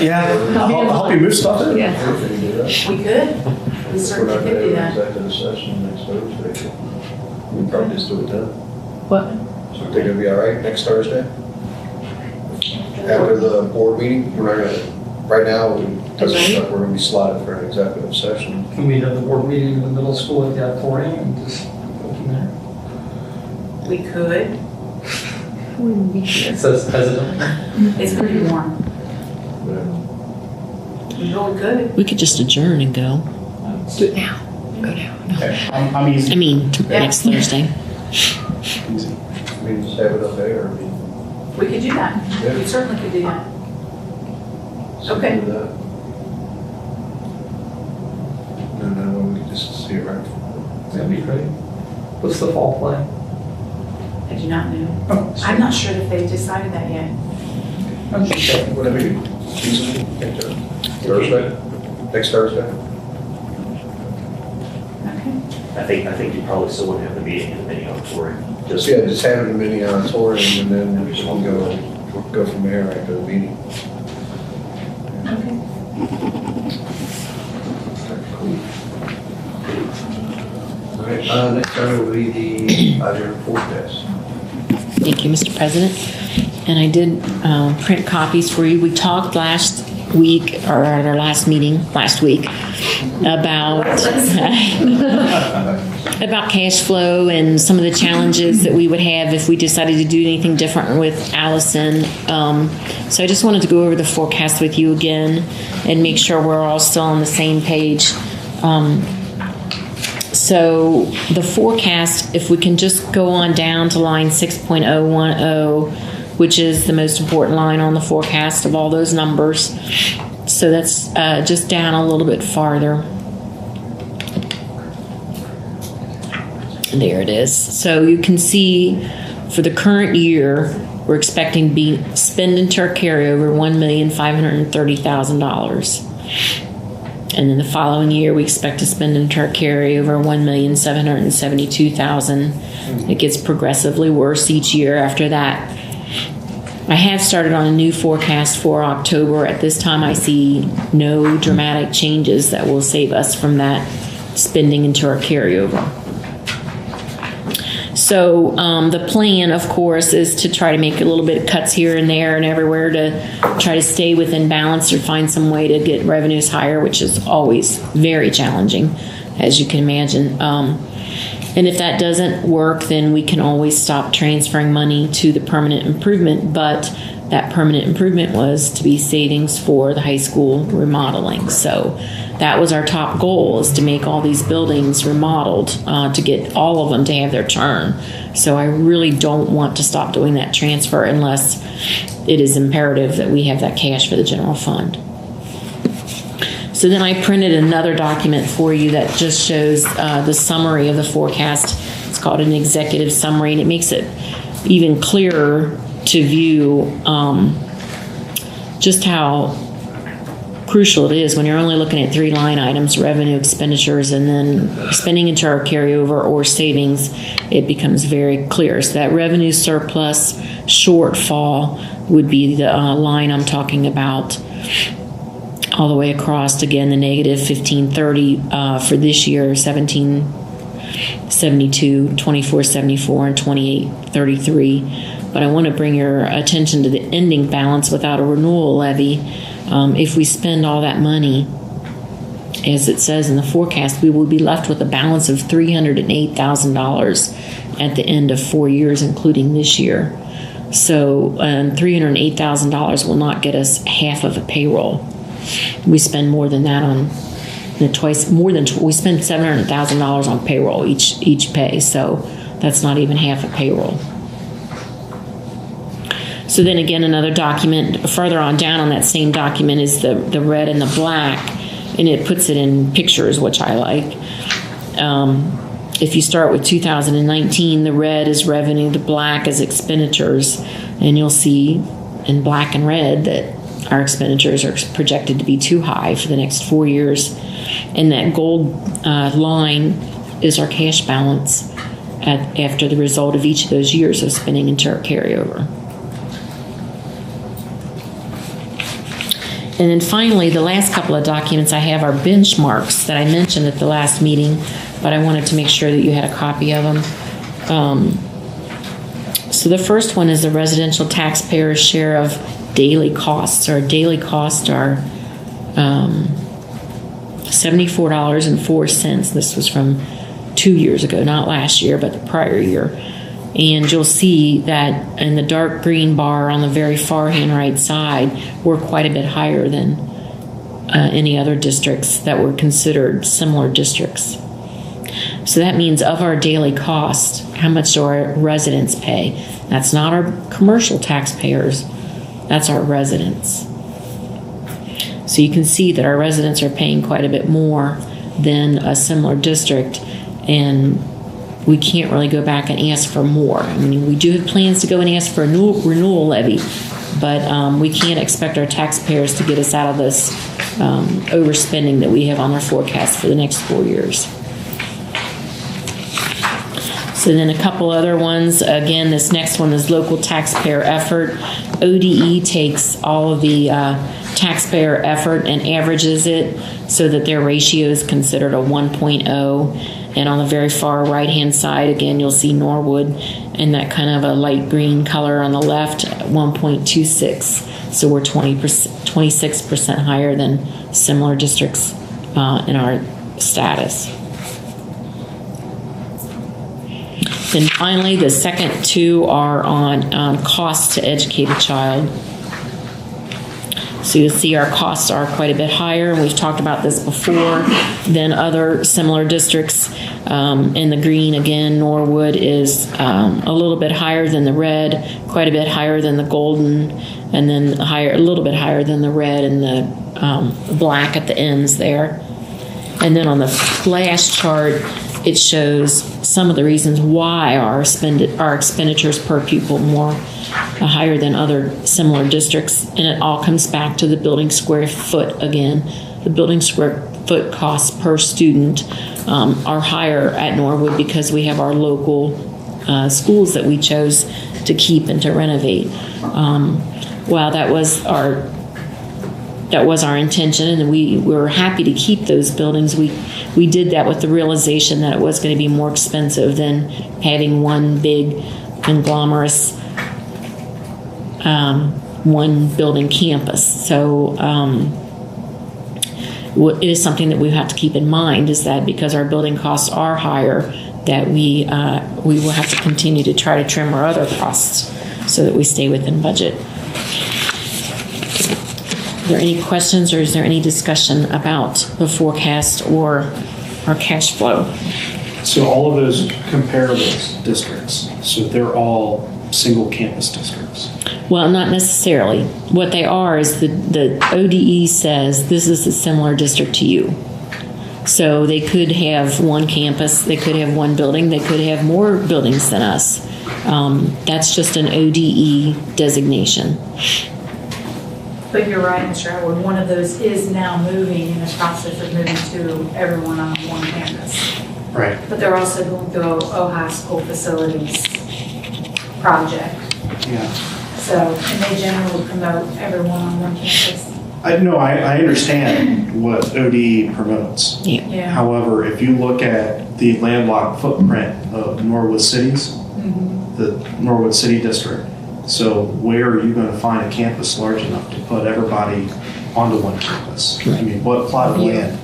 Yeah, I'll help you move stuff. yeah. We could. We We're certainly not could gonna do have that. an executive session next Thursday. We probably just do it then. What? So they're gonna be all right next Thursday? After the board meeting, we're not gonna, right now, we're gonna be slotted for an executive session. Can we have the board meeting in the middle school at the auditorium and just go from there? We could. It says hesitant. It's pretty warm. We really could. We could just adjourn and go. Do it now. Go now. No. I'm easy. I mean, next Thursday. Easy. We can just have it up there. We could do that. Yeah. We certainly could do that. So Okay. do that. And then we could just see it right. That'd be great. What's the fall play? I do not know. Oh, I'm not sure if they've decided that yet. Okay. Whatever you, Thursday, next Thursday? Okay. I think you probably still want to have the meeting in the mini auditorium. Just, yeah, just have it in the mini auditorium and then we can go from there after the meeting. Okay. All right, next time will be the idea forecast. Thank you, Mr. President. And I did print copies for you. We talked last week, or at our last meeting last week, about about cash flow and some of the challenges that we would have if we decided to do anything different with Allison. So I just wanted to go over the forecast with you again and make sure we're all still on the same page. So the forecast, if we can just go on down to line 6.010, which is the most important line on the forecast of all those numbers. So that's just down a little bit farther. There it is. So you can see for the current year, we're expecting to be spend into our carryover $1,530,000. And then the following year, we expect to spend into our carryover $1,772,000. It gets progressively worse each year after that. I have started on a new forecast for October. At this time, I see no dramatic changes that will save us from that spending into our carryover. So the plan, of course, is to try to make a little bit of cuts here and there and everywhere to try to stay within balance or find some way to get revenues higher, which is always very challenging, as you can imagine. And if that doesn't work, then we can always stop transferring money to the permanent improvement. But that permanent improvement was to be savings for the high school remodeling. So that was our top goal, is to make all these buildings remodeled, to get all of them to have their turn. So I really don't want to stop doing that transfer unless it is imperative that we have that cash for the general fund. So then I printed another document for you that just shows the summary of the forecast. It's called an executive summary, and it makes it even clearer to view just how crucial it is when you're only looking at 3 line items: revenue, expenditures, and then spending into our carryover or savings. It becomes very clear. So that revenue surplus shortfall would be the line I'm talking about, all the way across. Again, the negative 1530 for this year, 1772, 2474, and 2833. But I want to bring your attention to the ending balance without a renewal levy. If we spend all that money, as it says in the forecast, we will be left with a balance of $308,000 at the end of 4 years, including this year. So $308,000 will not get us half of a payroll. We spend more than that on we spend $700,000 on payroll each pay. So that's not even half a payroll. So then again, another document further on down on that same document is the red and the black, and it puts it in pictures, which I like. If you start with 2019, the red is revenue, the black is expenditures, and you'll see in black and red that our expenditures are projected to be too high for the next 4 years. And that gold line is our cash balance after the result of each of those years of spending into our carryover. And then finally, the last couple of documents I have are benchmarks that I mentioned at the last meeting, but I wanted to make sure that you had a copy of them. So the first one is the residential taxpayer's share of daily costs. Our daily costs are $74.04. This was from 2 years ago, not last year, but the prior year. And you'll see that in the dark green bar on the very far hand right side, we're quite a bit higher than any other districts that were considered similar districts. So that means of our daily cost, how much do our residents pay? That's not our commercial taxpayers, that's our residents. So you can see that our residents are paying quite a bit more than a similar district, and we can't really go back and ask for more. I mean, we do have plans to go and ask for a renewal levy, but we can't expect our taxpayers to get us out of this overspending that we have on our forecast for the next 4 years. So then a couple other ones. Again, this next one is local taxpayer effort. ODE takes all of the taxpayer effort and averages it so that their ratio is considered a 1.0. And on the very far right-hand side, again, you'll see Norwood and that kind of a light green color on the left, 1.26. So we're 26% higher than similar districts in our status. Then finally, the second two are on cost to educate a child. So you'll see our costs are quite a bit higher, and we've talked about this before, than other similar districts. In the green, again, Norwood is a little bit higher than the red, quite a bit higher than the golden, and then a little bit higher than the red and the black at the ends there. And then on the flash chart, it shows some of the reasons why our expenditures per pupil more higher than other similar districts, and it all comes back to the building square foot again. The building square foot costs per student are higher at Norwood because we have our local schools that we chose to keep and to renovate. While that was our intention, and we were happy to keep those buildings. We did that with the realization that it was going to be more expensive than having one big conglomerate, one building campus. So it is something that we have to keep in mind, is that because our building costs are higher, that we will have to continue to try to trim our other costs so that we stay within budget. Are there any questions, or is there any discussion about the forecast or our cash flow? So all of those comparable districts, so they're all single campus districts. Well, not necessarily. What they are is the ODE says this is a similar district to you. So they could have one campus, they could have one building, they could have more buildings than us. That's just an ODE designation. But you're right, Mr. Howard, one of those is now moving, in the process of moving to everyone on one campus. Right. But they're also going through Ojai School Facilities project. Yeah. So, and they generally promote everyone on one campus. I understand what ODE promotes. Yeah. However, if you look at the landlocked footprint of Norwood cities, the Norwood City District, so where are you going to find a campus large enough to put everybody onto one campus? I mean, what plot of land?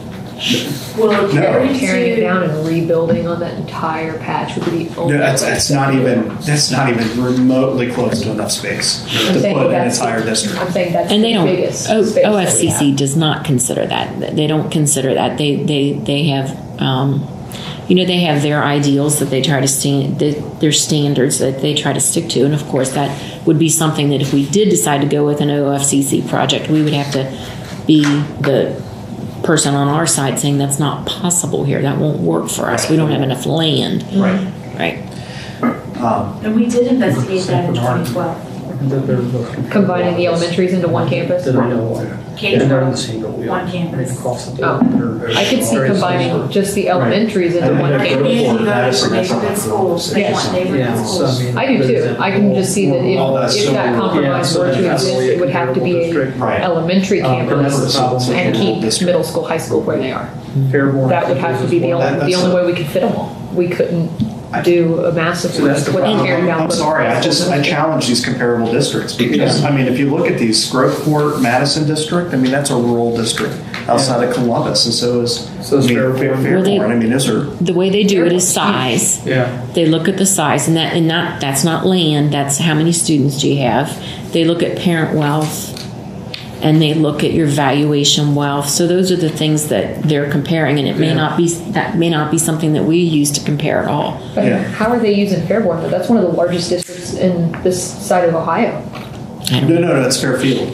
Well, No. Tearing it down and rebuilding on that entire patch would be only. That's not even remotely close to enough space to put an entire district. I'm saying that's And they the don't, biggest space that we OFCC have. does not consider that. They don't consider that. They have, they have their ideals that they try to their standards that they try to stick to. And of course, that would be something that if we did decide to go with an OFCC project, we would have to be the person on our side saying that's not possible here. That won't work for us. We don't have enough land. Right. Right. And we did investigate that in 2012. Combining the elementaries into one campus. That I know of. K-12, And they're in the same building. one campus. Across the Oh. board. I could see combining just the elementaries into one Our campus. community voted for neighborhood schools. They want Yeah, neighborhood so schools. mean. I do too. I can just see that if that compromise were to exist, it would have to be a Right. elementary campus That's and keep middle school, high school where they are. Fairborn. That would have to be the only way we could fit them all. We couldn't do a massive So that's the with problem. tearing down. I'm sorry, I challenge these comparable districts because, I mean, if you look at these, Groveport, Madison District, I mean, that's a rural district outside of Columbus, and so is Fairborn. I mean, those are, The way they do it is size. Yeah. They look at the size, and that's not land. That's how many students do you have. They look at parent wealth, and they look at your valuation wealth. So those are the things that they're comparing, and it may not be something that we use to compare at all. But Yeah. how are they using Fairborn? Though? That's one of the largest districts in this side of Ohio. no, that's Fairfield.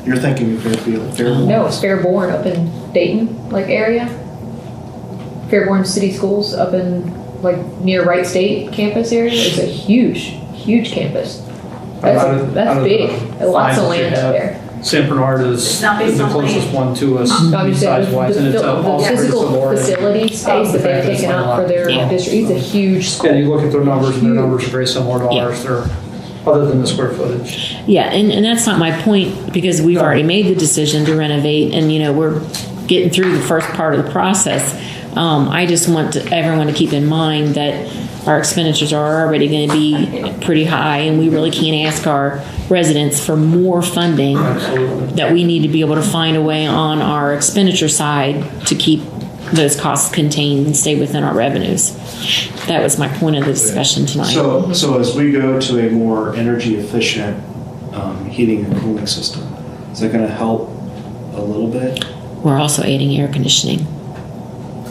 You're thinking of Fairfield. No, it's Fairborn up in Dayton, area. Fairborn City Schools up in near Wright State campus area is a huge campus. That's big. Lots of land up there. San Bernard is It's not based the on closest land. one to us I'm just saying, size-wise, and it's the also very physical similar. facility space that they've taken out for their Yeah. district, it's a huge school. And you look at their numbers, and their numbers are very similar to Yeah. ours. They're, other than the square footage. Yeah, and that's not my point, because we've already made the decision to renovate, and we're getting through the first part of the process. I just want everyone to keep in mind that our expenditures are already going to be pretty high, and we really can't ask our residents for more funding. Absolutely. That we need to be able to find a way on our expenditure side to keep those costs contained and stay within our revenues. That was my point of the discussion tonight. So as we go to a more energy efficient heating and cooling system, is that going to help a little bit? We're also adding air conditioning.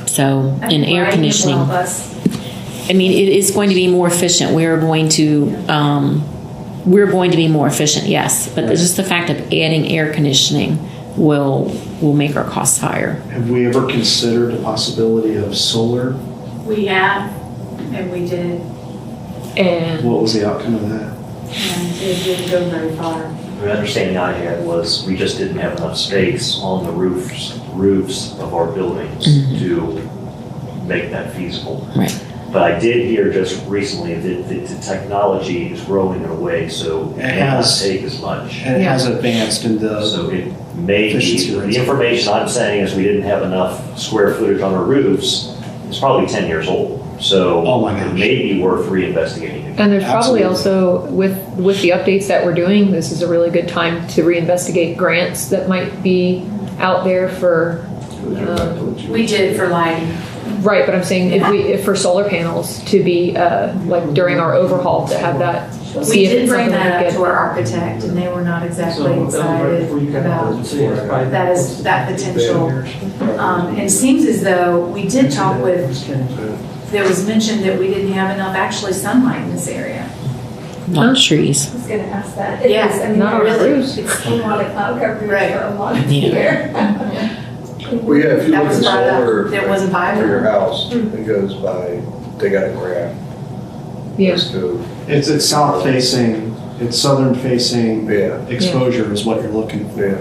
So I in think air lighting will conditioning, help us. I mean, it is going to be more efficient. We're going to be more efficient, yes. But just the fact of adding air conditioning will make our costs higher. Have we ever considered the possibility of solar? We have, and we did, And What was the outcome of that? and it didn't go very far. The understanding I had was we just didn't have enough space on the roofs of our buildings to make that feasible. Right. But I did hear just recently that the technology is growing in a way so it may not has- take as much. And it has advanced in So the, it may be, Efficiency rates. the information I'm saying is we didn't have enough square footage on our roofs. It's probably 10 years old. So Oh my it gosh. may be worth reinvestigating. And there's probably Absolutely. also, with the updates that we're doing, this is a really good time to reinvestigate grants that might be out there for, We did for lighting. right, but I'm saying if for solar panels to be, like during our overhaul, to have that. We see if did it's bring something we that up could to our architect, and they were not exactly So, excited about that potential. And it seems as though we did talk with, there was mention that we didn't have enough actually sunlight in this area. Not trees. I was gonna ask that. It Yeah, is, I mean, not on there the really- roofs. It's been a lot of cloud coverage Right. for a lot of Yeah. year. Well, yeah, if you That look was at brought up. solar That wasn't for your viable. house, it goes by, they got a graph. Yeah. Let's go, it's south facing, it's southern facing yeah, exposure is what you're looking for. yeah.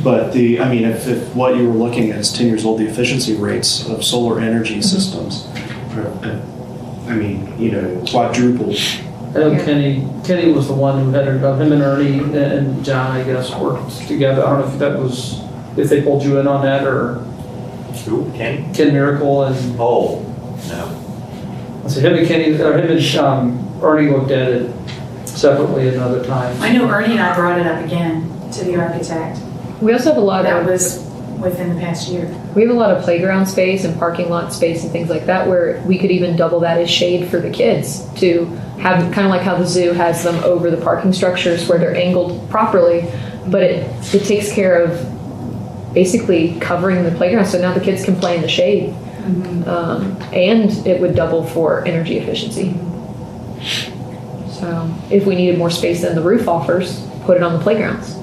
But if what you were looking at is 10 years old, the efficiency rates of solar energy systems, quadrupled. I know Kenny was the one who had it, him and Ernie and John, I guess, worked together. I don't know if that was, if they pulled you in on that, or Who, Kenny? Ken Miracle and, Oh, no. I said him and Kenny, or him and Ernie looked at it separately another time. I know Ernie and I brought it up again to the architect. We also have a lot That of, was within the past year. we have a lot of playground space and parking lot space and things like that where we could even double that as shade for the kids to have, kind of like how the zoo has them over the parking structures where they're angled properly, but it takes care of basically covering the playground so now the kids can play in the shade. And it would double for energy efficiency. So if we needed more space than the roof offers, put it on the playgrounds.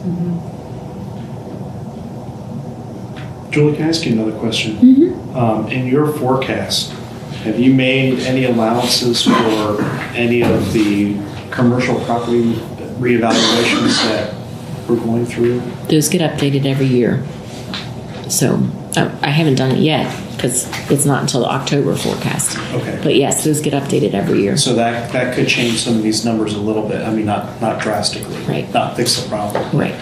Julie, can I ask you another question? In your forecast, have you made any allowances for any of the commercial property reevaluations that we're going through? Those get updated every year. So I haven't done it yet because it's not until the October forecast. Okay. But yes, those get updated every year. So that could change some of these numbers a little bit. I mean, not drastically. Right. Not fix the problem. Right.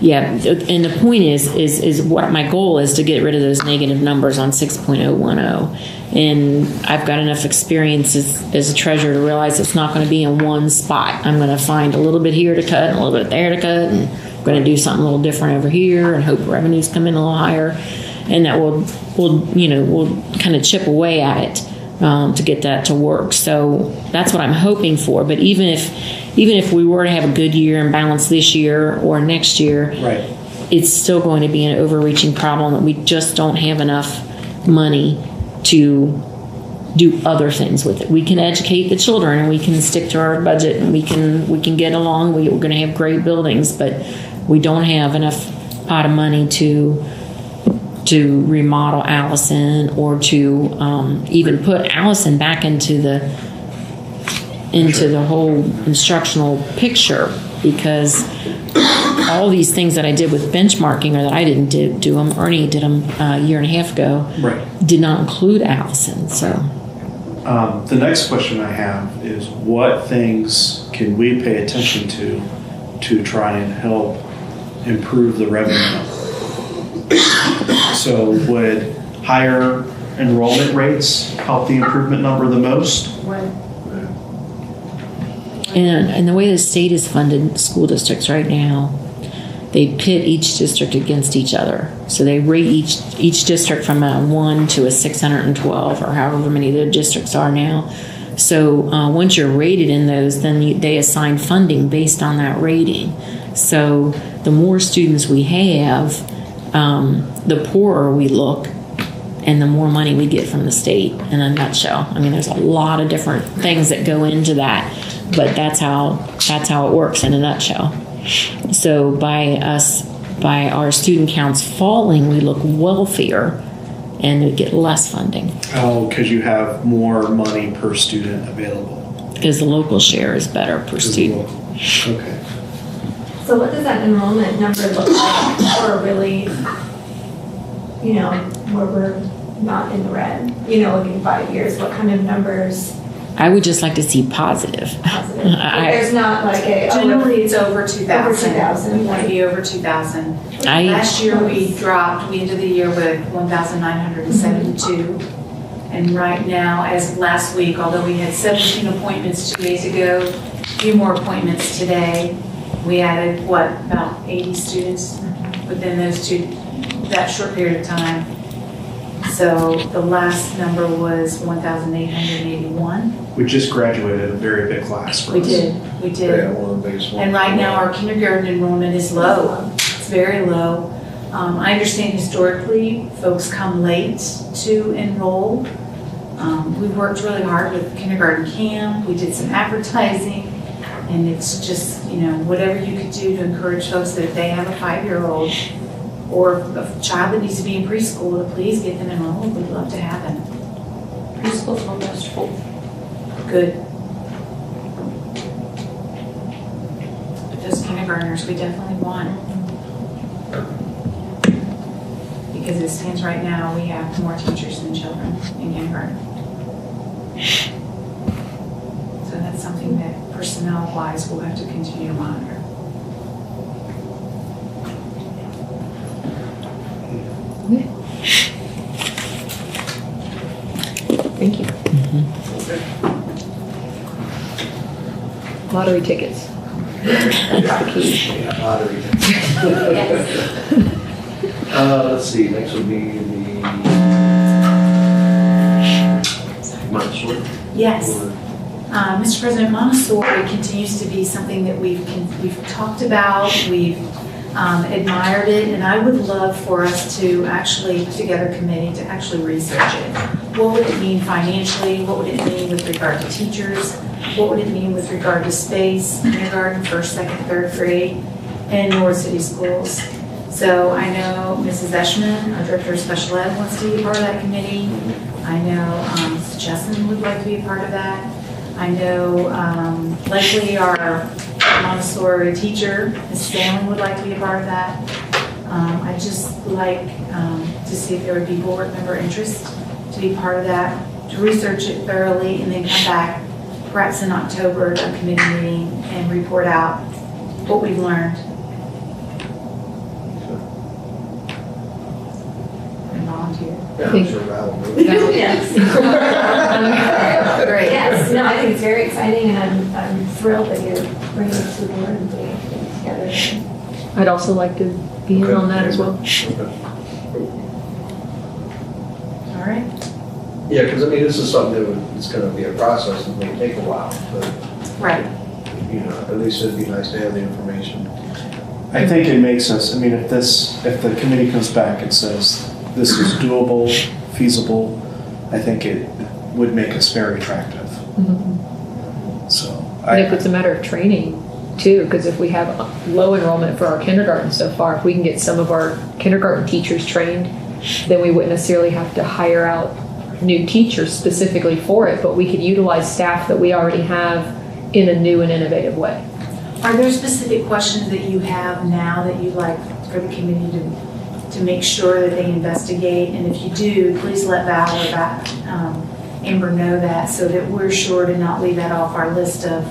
Yeah, and the point is what my goal is to get rid of those negative numbers on 6.010. And I've got enough experience as a treasurer to realize it's not going to be in one spot. I'm going to find a little bit here to cut and a little bit there to cut, and I'm going to do something a little different over here and hope revenues come in a little higher. And that we'll kind of chip away at it to get that to work. So that's what I'm hoping for. But even if we were to have a good year and balance this year or next year, Right. it's still going to be an overreaching problem that we just don't have enough money to do other things with it. We can educate the children and we can stick to our budget and we can get along. We're going to have great buildings, but we don't have enough pot of money to remodel Allison or to even put Allison back into the whole instructional picture, because all these things that I did with benchmarking, or that I didn't do them, Ernie did them a year and a half ago, Right. did not include Allison. So The next question I have is, what things can we pay attention to try and help improve the revenue? So would higher enrollment rates help the improvement number the most. And the way the state is funded school districts right now, they pit each district against each other. So they rate each district from a 1 to a 612 or however many the districts are now. So once you're rated in those, then they assign funding based on that rating. So the more students we have, the poorer we look, and the more money we get from the state, in a nutshell. I mean, there's a lot of different things that go into that, but that's how it works in a nutshell. So by our student counts falling, we look wealthier and we get less funding Oh, because you have more money per student available. because the local share is better per student. Okay. So what does that enrollment number look like for really, where we're not in the red? Like in 5 years, what kind of numbers I would just like to see positive. positive? There's not like a. Generally, it's over 2,000. Over 2,000. We want to be over 2,000. I- Last year, we ended the year with 1,972. And right now, as of last week, although we had 17 appointments 2 days ago, a few more appointments today, we added, about 80 students within that short period of time. So the last number was 1,881. We just graduated a very big class for We us. did. Yeah, one of the biggest ones. And right now, our kindergarten enrollment is low. It's very low. I understand historically, folks come late to enroll. We worked really hard with kindergarten camp. We did some advertising. And it's just, whatever you could do to encourage folks that if they have a 5-year-old or a child that needs to be in preschool, to please get them enrolled. We'd love to have them. Preschool's almost full. Good. But those kindergartners, we definitely want. Because as it stands right now, we have more teachers than children in kindergarten. So that's something that personnel-wise, we'll have to continue to monitor. Thank you. Lottery tickets. That's the key. Yeah, lottery. Let's see, next would be the Montessori. Yes. Mr. President, Montessori continues to be something that we've talked about, we've admired it, and I would love for us to actually put together a committee to actually research it. What would it mean financially? What would it mean with regard to teachers? What would it mean with regard to space, kindergarten, first, second, third grade, and Norwood City Schools? So I know Mrs. Eshman, our Director of Special Ed, wants to be a part of that committee. I know Mrs. Jessen would like to be a part of that. I know Leslie, our Montessori teacher, Ms. Stanley would like to be a part of that. I'd just like to see if there would be board member interest to be part of that, to research it thoroughly, and then come back perhaps in October to a committee meeting and report out what we've learned. And volunteer. Yeah, I'm sure Val will do it. Yes. Great. Yes, no, I think it's very exciting, and I'm thrilled that you're bringing it to the board and putting it together. I'd also like to be in on that as well. All right. Yeah, because I mean, this is something it's going to be a process and may take a while, but, Right. at least it'd be nice to have the information. I think it makes us, if the committee comes back and says this is doable, feasible, I think it would make us very attractive. So, And if it's a matter of training too, because if we have low enrollment for our kindergarten so far, if we can get some of our kindergarten teachers trained, then we wouldn't necessarily have to hire out new teachers specifically for it, but we could utilize staff that we already have in a new and innovative way. Are there specific questions that you have now that you'd like for the committee to make sure that they investigate? And if you do, please let Val or Amber know that so that we're sure to not leave that off our list of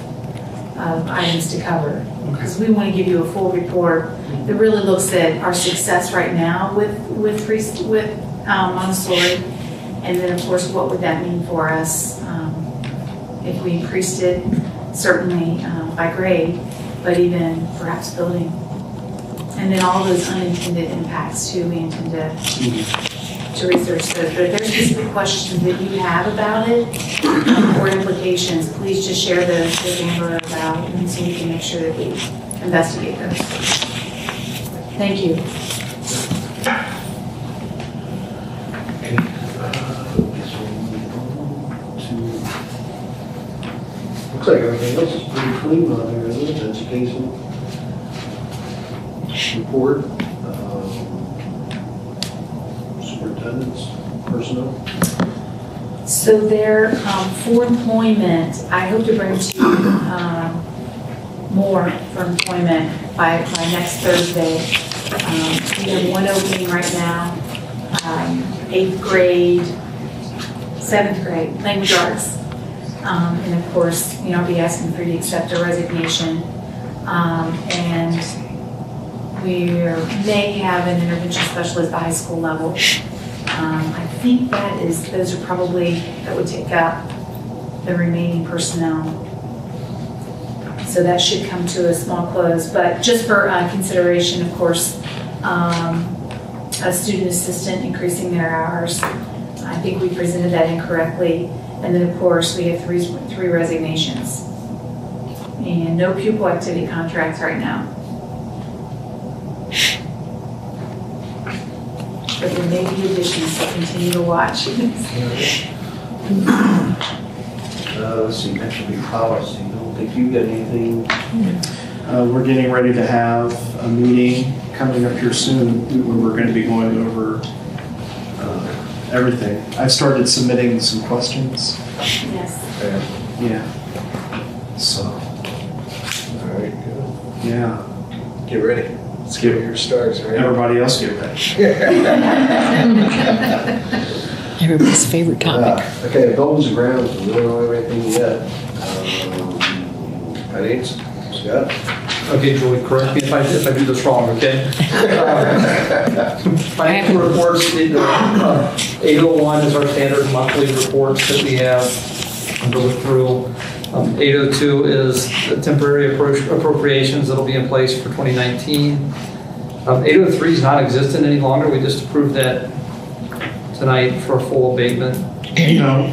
items to cover. Because we want to give you a full report that really looks at our success right now with Montessori And then, of course, what would that mean for us if we increased it, certainly by grade, but even perhaps building. And then all those unintended impacts too, we intend to research those. But if there's specific questions that you have about it or implications, please just share those with Amber about, and so we can make sure that we investigate those. Thank you. Looks like everything else is pretty clean on there, isn't it? Education report, superintendents, personnel. So there, for employment, I hope to bring to you more for employment by next Thursday. We have one opening right now, 8th grade, 7th grade, language arts. And of course, I'll be asking for you to accept a resignation. And we may have an intervention specialist at the high school level. I think those are probably, that would take up the remaining personnel. So that should come to a small close. But just for consideration, of course, a student assistant increasing their hours. I think we presented that incorrectly. And then, of course, we have three resignations. And no pupil activity contracts right now. But there may be additions, so continue to watch. Let's see, next will be policy. I don't think you got anything. We're getting ready to have a meeting coming up here soon where we're going to be going over everything. I've started submitting some questions. Yes. Yeah. So, All right, good. yeah. Get ready. Let's get Your stars, right? everybody else get ready. Everybody's favorite topic. Okay, the goals and grounds, we don't know everything yet. Finance, Scott? Okay, Julie, correct me if I do this wrong, okay? Financial reports, 801 is our standard monthly reports that we have. I'm going through. 802 is the temporary appropriations that'll be in place for 2019. 803 is not existent any longer. We just approved that tonight for full abatement. No,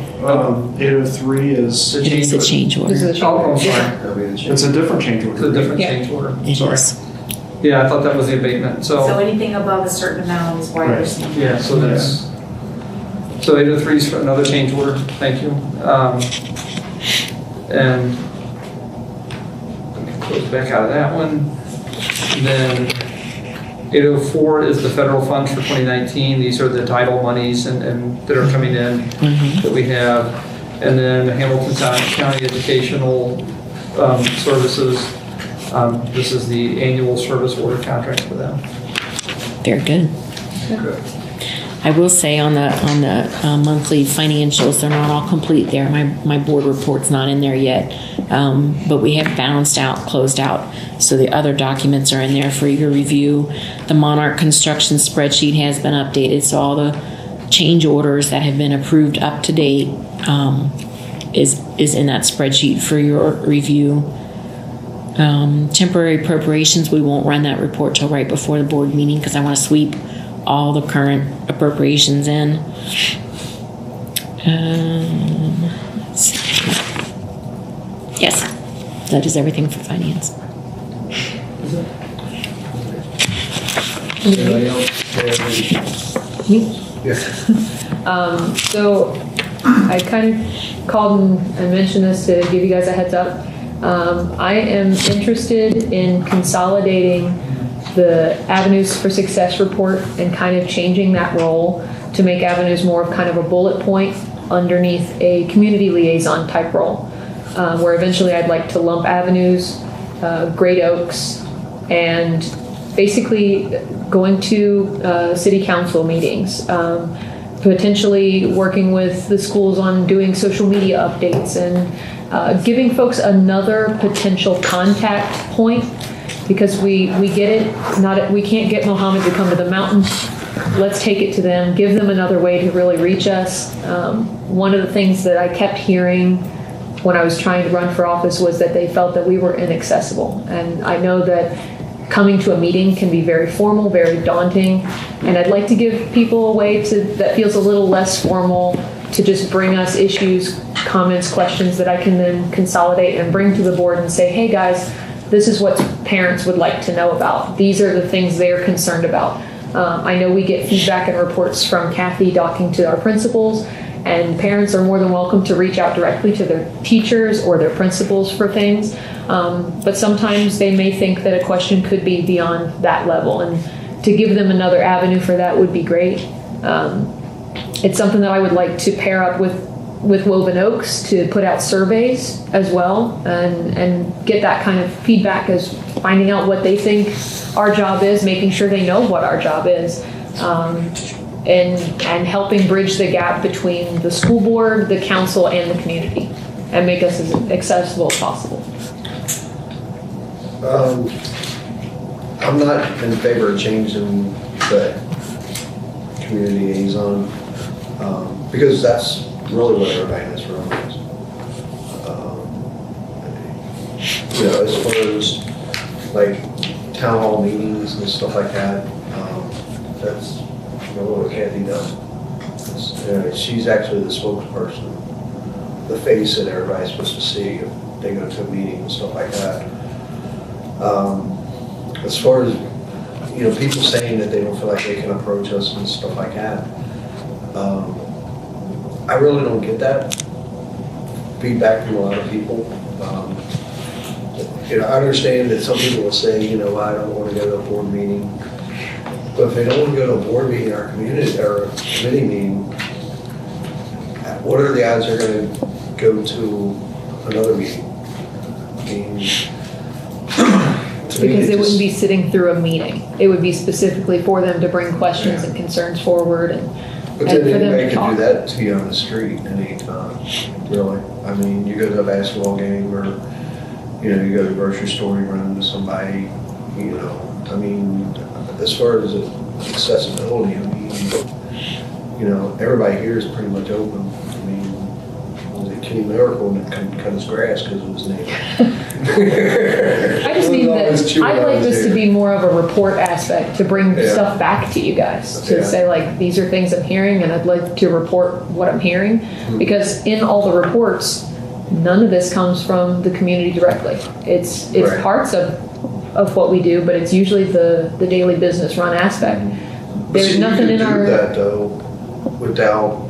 803 is, It is a change order. This is a Oh, I'm sorry. That'll be the change. it's a different change It's a order. different Yeah. change order. It Sorry. is. Yeah, I thought that was the abatement. So anything above a certain amount is why Right. there's some. Yeah, so that's, so 803 is for another change order, thank you. And close back out of that one. And then 804 is the federal funds for 2019. These are the title monies and that are coming in that we have. And then the Hamilton County Educational Services. This is the annual service order contract for them. Very good. Good. I will say on the monthly financials, they're not all complete there. My board report's not in there yet, but we have balanced out, closed out. So the other documents are in there for your review. The Monarch construction spreadsheet has been updated, so all the change orders that have been approved up to date is in that spreadsheet for your review. Temporary appropriations, we won't run that report till right before the board meeting because I want to sweep all the current appropriations in. Let's see. Yes, that is everything for finance. Anybody else? Yes. So I kind of called and mentioned this to give you guys a heads up. I am interested in consolidating the Avenues for Success report and kind of changing that role to make Avenues more of kind of a bullet point underneath a community liaison type role, where eventually I'd like to lump Avenues, Great Oaks, and basically going to city council meetings, potentially working with the schools on doing social media updates and giving folks another potential contact point, because we get it. We can't get Mohammed to come to the mountain let's take it to them, give them another way to really reach us. One of the things that I kept hearing when I was trying to run for office was that they felt that we were inaccessible. And I know that coming to a meeting can be very formal, very daunting, and I'd like to give people a way that feels a little less formal, to just bring us issues, comments, questions that I can then consolidate and bring to the board and say, hey guys, this is what parents would like to know about. These are the things they're concerned about. I know we get feedback and reports from Kathy talking to our principals, and parents are more than welcome to reach out directly to their teachers or their principals for things. But sometimes they may think that a question could be beyond that level, and to give them another avenue for that would be great. It's something that I would like to pair up with Woven Oaks to put out surveys as well, and get that kind of feedback as finding out what they think our job is, making sure they know what our job is, and helping bridge the gap between the school board, the council, and the community, and make us as accessible as possible. I'm not in favor of changing the community liaison, because that's really what everybody has for us. You know, as far as like town hall meetings and stuff like that, that's what Kathy does. She's actually the spokesperson, the face that everybody's supposed to see if they go to a meeting and stuff like that. As far as, you know, people saying that they don't feel like they can approach us and stuff like that, I really don't get that feedback from a lot of people. You know, I understand that some people will say, you know, I don't want to go to a board meeting. But if they don't want to go to a board meeting or a community or a committee meeting, what are the odds they're going to go to another meeting? I mean, Because they wouldn't be sitting through a meeting. It would be specifically for them to bring questions and concerns forward, and but for then them anybody to could talk. do that to you on the street anytime, really. I mean, you go to a basketball game, or, you know, you go to the grocery store, you run into somebody, you know. I mean, as far as accessibility, I mean, you know, everybody here is pretty much open. I mean, was it Kenny Miracle that couldn't cut his grass because of his name? I just need that. I'd like this to be more of a report aspect, to bring stuff back to you guys, to say like, these are things I'm hearing, and I'd like to report what I'm hearing, because in all the reports, none of this comes from the community directly. It's Right. parts of what we do, but it's usually the daily business run aspect. There's nothing in our. You could do that though, without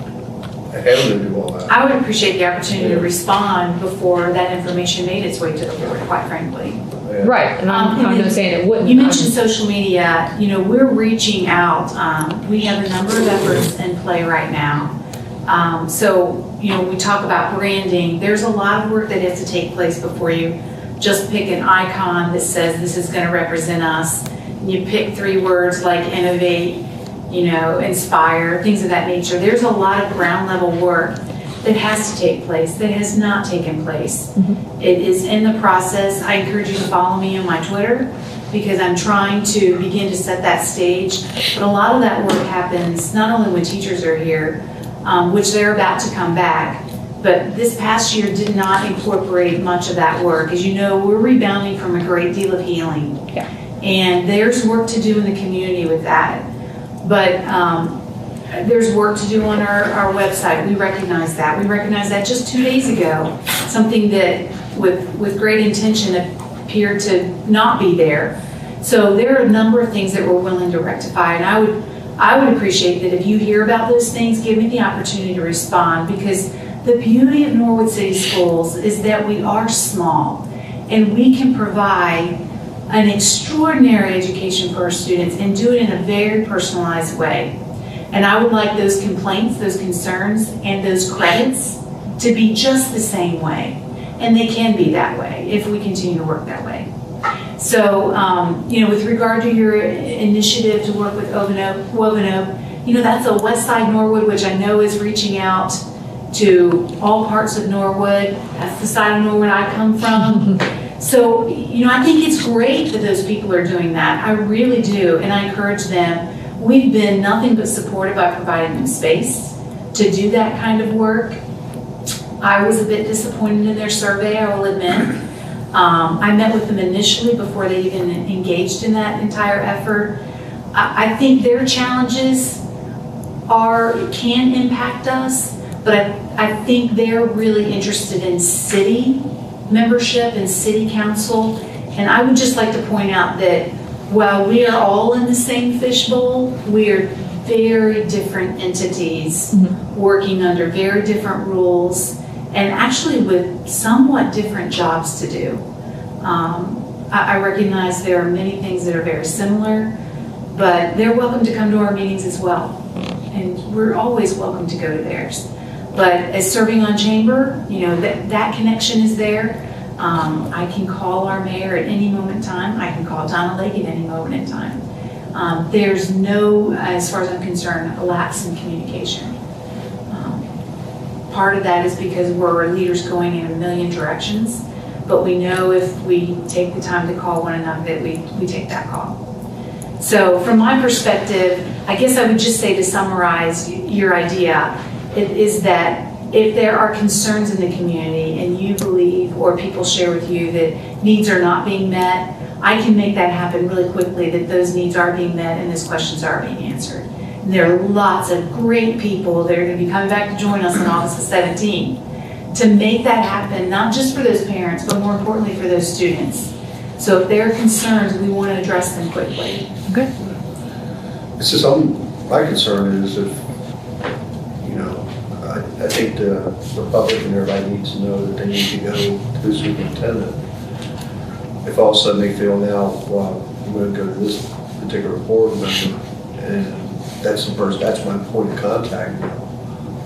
having to do all that. I would appreciate the opportunity to respond before that information made its way to the board, quite frankly. Yeah. Right, and I'm not saying it wouldn't. You mentioned social media. You know, we're reaching out. We have a number of efforts in play right now. So, you know, we talk about branding. There's a lot of work that has to take place before you just pick an icon that says this is going to represent us. You pick 3 words like innovate, you know, inspire, things of that nature. There's a lot of ground level work that has to take place that has not taken place. It is in the process. I encourage you to follow me on my Twitter, because I'm trying to begin to set that stage. But a lot of that work happens not only when teachers are here, which they're about to come back, but this past year did not incorporate much of that work. As you know, we're rebounding from a great deal of healing. Yeah. And there's work to do in the community with that. But there's work to do on our website. We recognize that. We recognized that just 2 days ago, something that with great intention appeared to not be there. So there are a number of things that we're willing to rectify, and I would appreciate that if you hear about those things, give me the opportunity to respond, because the beauty of Norwood City Schools is that we are small, and we can provide an extraordinary education for our students and do it in a very personalized way. And I would like those complaints, those concerns, and those credits to be just the same way. And they can be that way if we continue to work that way. So, you know, with regard to your initiative to work with Woven Oak, you know, that's a West Side Norwood, which I know is reaching out to all parts of Norwood. That's the side of Norwood I come from. So, you know, I think it's great that those people are doing that. I really do, and I encourage them. we've been nothing but supportive by providing them space to do that kind of work. I was a bit disappointed in their survey, I will admit. I met with them initially before they even engaged in that entire effort. I think their challenges can impact us, but I think they're really interested in city membership and city council. And I would just like to point out that while we are all in the same fishbowl, we are very different entities working under very different rules and actually with somewhat different jobs to do. I recognize there are many things that are very similar, but they're welcome to come to our meetings as well. And we're always welcome to go to theirs. But as serving on chamber, you know, that connection is there. I can call our mayor at any moment in time. I can call Donna Lake at any moment in time. There's no, as far as I'm concerned, a lapse in communication. Part of that is because we're leaders going in a million directions, but we know if we take the time to call one another that we take that call. So from my perspective, I guess I would just say to summarize your idea, it is that if there are concerns in the community and you believe or people share with you that needs are not being met, I can make that happen really quickly, that those needs are being met and those questions are being answered. And there are lots of great people that are going to be coming back to join us on August the 17th to make that happen, not just for those parents, but more importantly for those students. So if there are concerns, we want to address them quickly. Okay. It's just, my concern is if, you know, I think the public and everybody needs to know that they need to go to the superintendent. If all of a sudden they feel now, well, I'm going to go to this particular board member, and that's the person, that's my point of contact,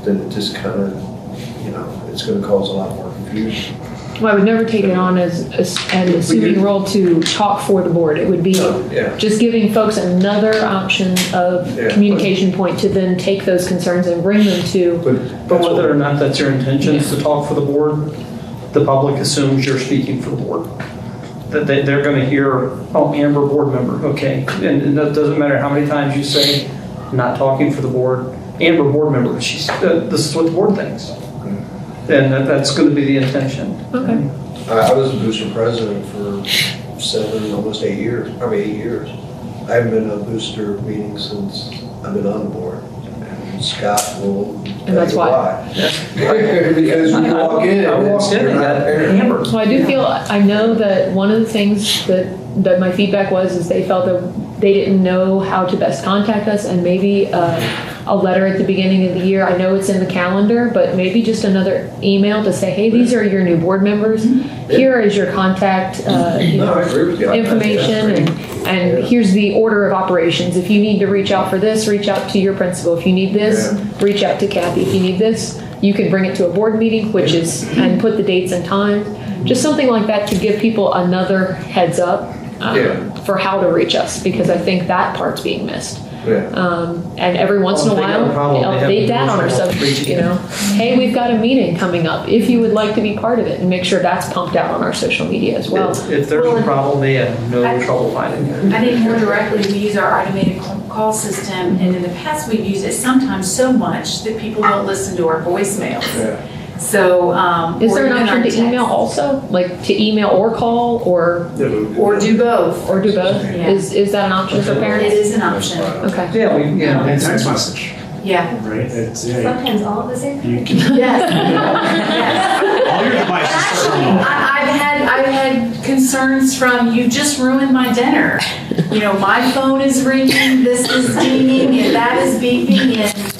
then it just kind of, you know, it's going to cause a lot more confusion. Well, I would never take it on as an assuming role to talk for the board. It would be Yeah. just giving folks another option of communication point to then take those concerns and bring them to. But whether or not that's your intention is to talk for the board, the public assumes you're speaking for the board. That they're going to hear, oh, Amber, board member, okay. And it doesn't matter how many times you say, not talking for the board, Amber, board member, this is what the board thinks. And that's going to be the intention. Okay. I was a booster president for 8 years. I haven't been to a booster meeting since I've been on the board. And Scott will And that's why. Because when you walk in, I walked in and got Amber. So I do feel, I know that one of the things that my feedback was is they felt that they didn't know how to best contact us, and maybe a letter at the beginning of the year. I know it's in the calendar, but maybe just another email to say, hey, these are your new board members. Here is your contact I agree with you. information, and here's the order of operations. If you need to reach out for this, reach out to your principal. If you need this, reach out to Kathy. If you need this, you can bring it to a board meeting, and put the dates and times. Just something like that to give people another heads up for how to reach us, because I think that part's being missed. And every once in a while, update that on our social, you know, hey, we've got a meeting coming up, if you would like to be part of it, and make sure that's pumped out on our social media as well. If there's a problem, they have no trouble finding it. I think more directly, we use our automated call system, and in the past, we've used it sometimes so much that people don't listen to our voicemails. So, Is there an or even option our to text. email also, like to email or call, or do both? or do both? Yeah. Is that an option for It parents? is an option. Okay. Yeah, And text message, Yeah. right? It's, Sometimes all at the same time. you can, Yes. Yes. all your devices are on. I've had concerns from, you just ruined my dinner. You know, my phone is ringing, this is dinging, and that is beeping, and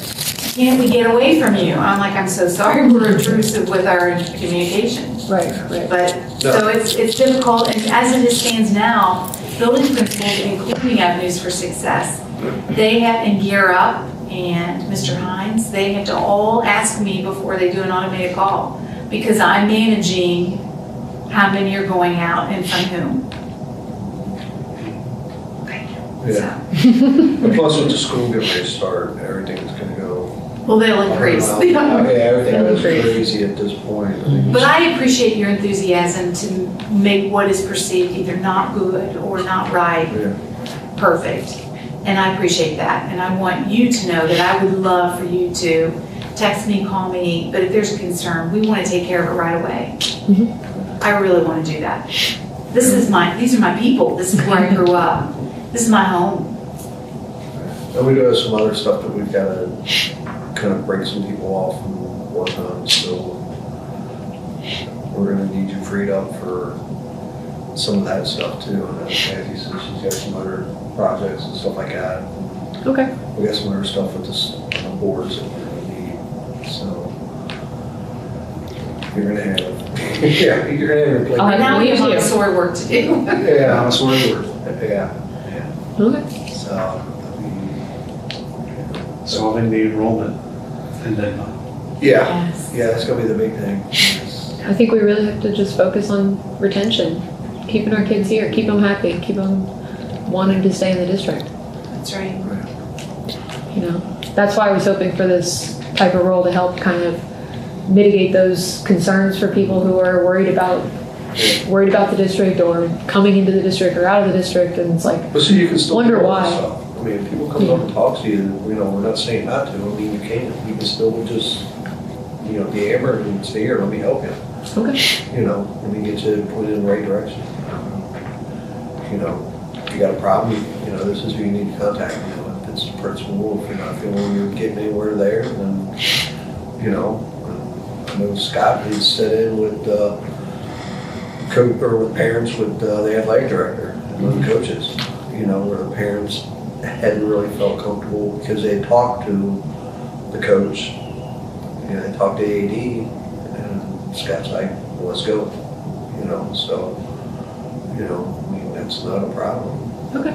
can't we get away from you? I'm like, I'm so sorry, we're intrusive with our communication. Right. But, so it's difficult, and as it stands now, building principals, including Avenues for Success, they have, and Gear Up, and Mr. Hines, they have to all ask me before they do an automated call, because I'm managing how many are going out and from whom. And plus with the school getting ready to start, everything's gonna go. Well, they'll increase. Everything is crazy at this point. But I appreciate your enthusiasm to make what is perceived either not good or not right perfect. And I appreciate that. And I want you to know that I would love for you to text me, call me, but if there's a concern, we want to take care of it right away. I really want to do that. These are my people. This is where I grew up. This is my home. And we do have some other stuff that we've got to kind of break some people off and work on, so we're gonna need you freed up for some of that stuff too. And then Kathy says she's got some other projects and stuff like that. Okay. We got some other stuff with this boards that we're gonna need, so. You're gonna have, yeah, you're gonna have your plate. I'll Now we have you. Montessori work to do. Yeah, I'm sorry, yeah. Okay. So, Solving the enrollment and then yeah, Yes. yeah, that's gonna be the big thing. I think we really have to just focus on retention, keeping our kids here, keep them happy, keep them wanting to stay in the district. That's right. You know, that's why I was hoping for this type of role to help kind of mitigate those concerns for people who are worried about the district or coming into the district or out of the district, and it's like, But see, you can still. Wonder do all why. this stuff. I mean, if people come up and talk to you, you know, we're not saying not to, I mean, you can still just, you know, be Amber and stay here, let me help you. okay, You know, let me get you pointed in the right direction. You know, if you got a problem, you know, this is who you need to contact, you know, if it's the principal, if you're not feeling you're getting anywhere there, then, you know, I know Scott had set in with, or with parents with the athletic director and the coaches, you know, where the parents hadn't really felt comfortable because they had talked to the coach, you know, they talked to AD, and Scott's like, well, let's go, you know, so, you know, I mean, that's not a problem. Okay.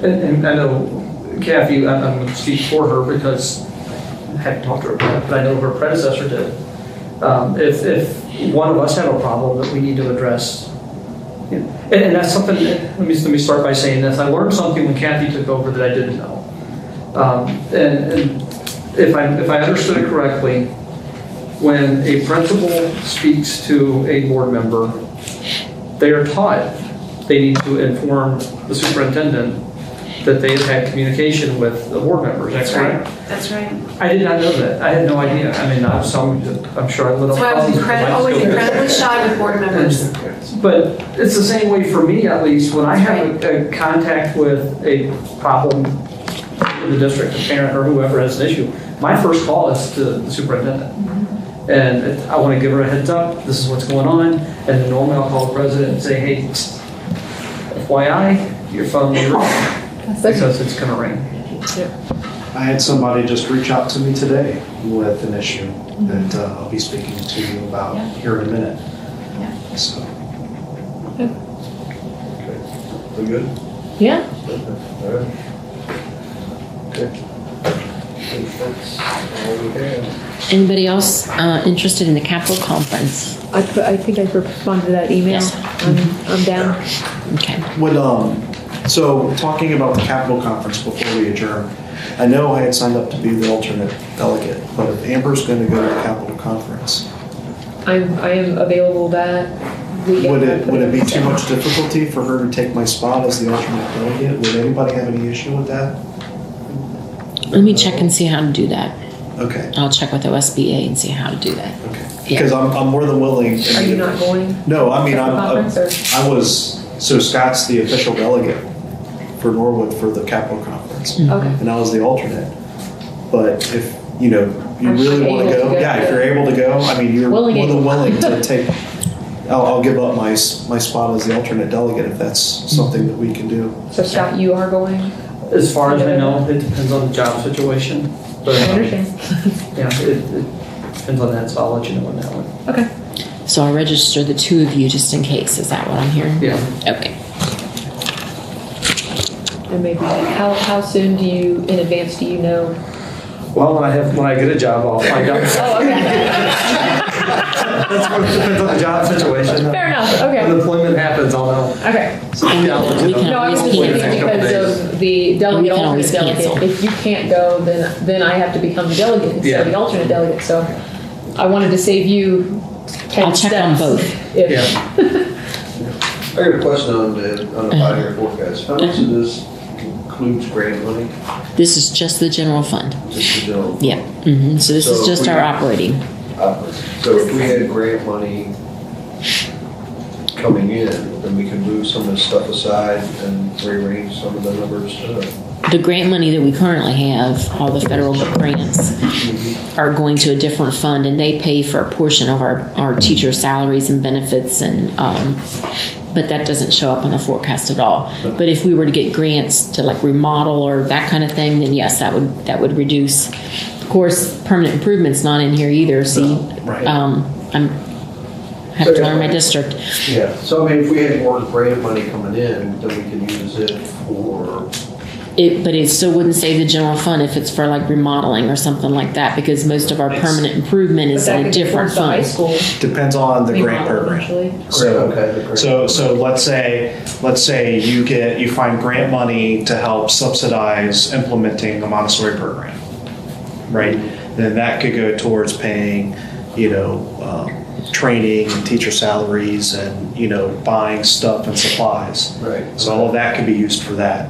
And I know Kathy, I'm going to speak for her because I haven't talked to her about it, but I know her predecessor did. If one of us have a problem that we need to address, you know, and that's something, let me start by saying this, I learned something when Kathy took over that I didn't know. And if I understood it correctly, when a principal speaks to a board member, they are taught they need to inform the superintendent that they have had communication with the board members. That's correct? That's right. I did not know that. I had no idea. I mean, I'm sure I would have. That's why I was always incredibly shy with board members. But it's the same way for me, at least, when I have a contact with a problem in the district, a parent or whoever has an issue, my first call is to the superintendent. And I want to give her a heads up, this is what's going on, and then normally I'll call the president and say, hey, FYI, your phone will ring, because it's going to ring. I had somebody just reach out to me today with an issue that I'll be speaking to you about here in a minute. So. We good? yeah. All right. Okay. I think that's all we have. Anybody else interested in the capital conference? I think I responded to that email. Yes. I'm down. Okay. So talking about the Capitol Conference before we adjourn, I know I had signed up to be the alternate delegate, but if Amber's going to go to the Capitol Conference, I am available that weekend. would it be too much difficulty for her to take my spot as the alternate delegate? Would anybody have any issue with that? Let me check and see how to do that. Okay. I'll check with OSBA and see how to do that. Okay. Because I'm more than willing. Are you not going? No, I mean, to the conference, so Scott's the official delegate for Norwood for the Capitol Conference. Okay. And I was the alternate. But if, you know, you I'm really want to able to go, go, yeah, if yeah. you're able to go, I mean, you're more Willing than able. willing to take, I'll give up my spot as the alternate delegate if that's something that we can do. So Scott, you are going? As far as I know, it depends on the job situation. But, I understand. yeah, it depends on that, so I'll let you know on that one. Okay. So I'll register the two of you just in case. Is that what I'm hearing? Yeah. Okay. And maybe how soon in advance do you know? Well, when I get a job, I'll find out. Oh, okay. That's what depends on the job situation. Fair enough. When Okay. deployment happens, I'll know. Okay. So yeah, I'll let you We can know. No, I was just always thinking cancel. because of the delegate, We can alternate always delegate. cancel. If you can't go, then I have to become the delegate instead of the Yeah. alternate delegate. So I wanted to save you 10 I'll check steps. on both. If- Yeah. I got a question on the 5-year forecast. How much of this includes grant money, This is just the general fund. just the general. Yeah. So this is So just we- our operating. So if we had grant money coming in, then we can move some of this stuff aside and rearrange some of the numbers. The grant money that we currently have, all the federal grants, are going to a different fund, and they pay for a portion of our teacher salaries and benefits, and but that doesn't show up on the forecast at all. But if we were to get grants to like remodel or that kind of thing, then yes, that would reduce. Of course, permanent improvement's not in here either. See, Right. I have to learn my district. Yeah, so I mean, if we had more grant money coming in, then we can use it for, But it still wouldn't say the general fund if it's for like remodeling or something like that, because most of our permanent improvement is in a different The high fund. school. Depends on the grant program. Eventually. So let's say you find grant money to help subsidize implementing a Montessori program, right? Then that could go towards paying, training and teacher salaries and, buying stuff and supplies. right. So all of that could be used for that.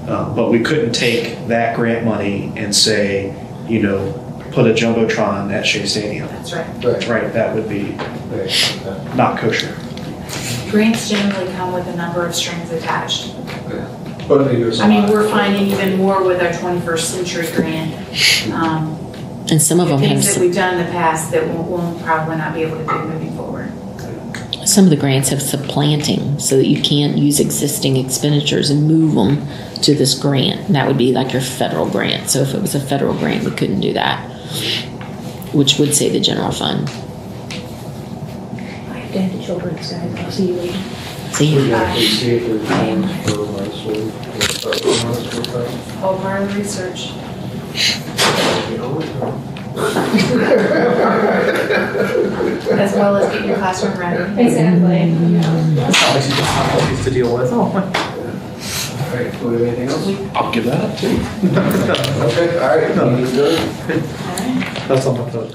But we couldn't take that grant money and say, put a Jumbotron at Shea Stadium. That's right. Right, Right, that would be right, okay. not kosher. Grants generally come with a number of strings attached. But I mean, there's a I mean, lot. we're finding even more with our 21st century grant. And some of them have, Things that we've done in the past that we'll probably not be able to do moving forward. some of the grants have supplanting, so that you can't use existing expenditures and move them to this grant. That would be like your federal grant. So if it was a federal grant, we couldn't do that, which would say the general fund. I have to head to children's, guys. I'll see you later. See, We're gonna see if there's one for Montessori. All part of the research. As well as get your classroom ready. Exactly. To deal with. All right, do we have anything else? I'll give that up too. Okay, all right, meeting's done. All right. That's on my phone.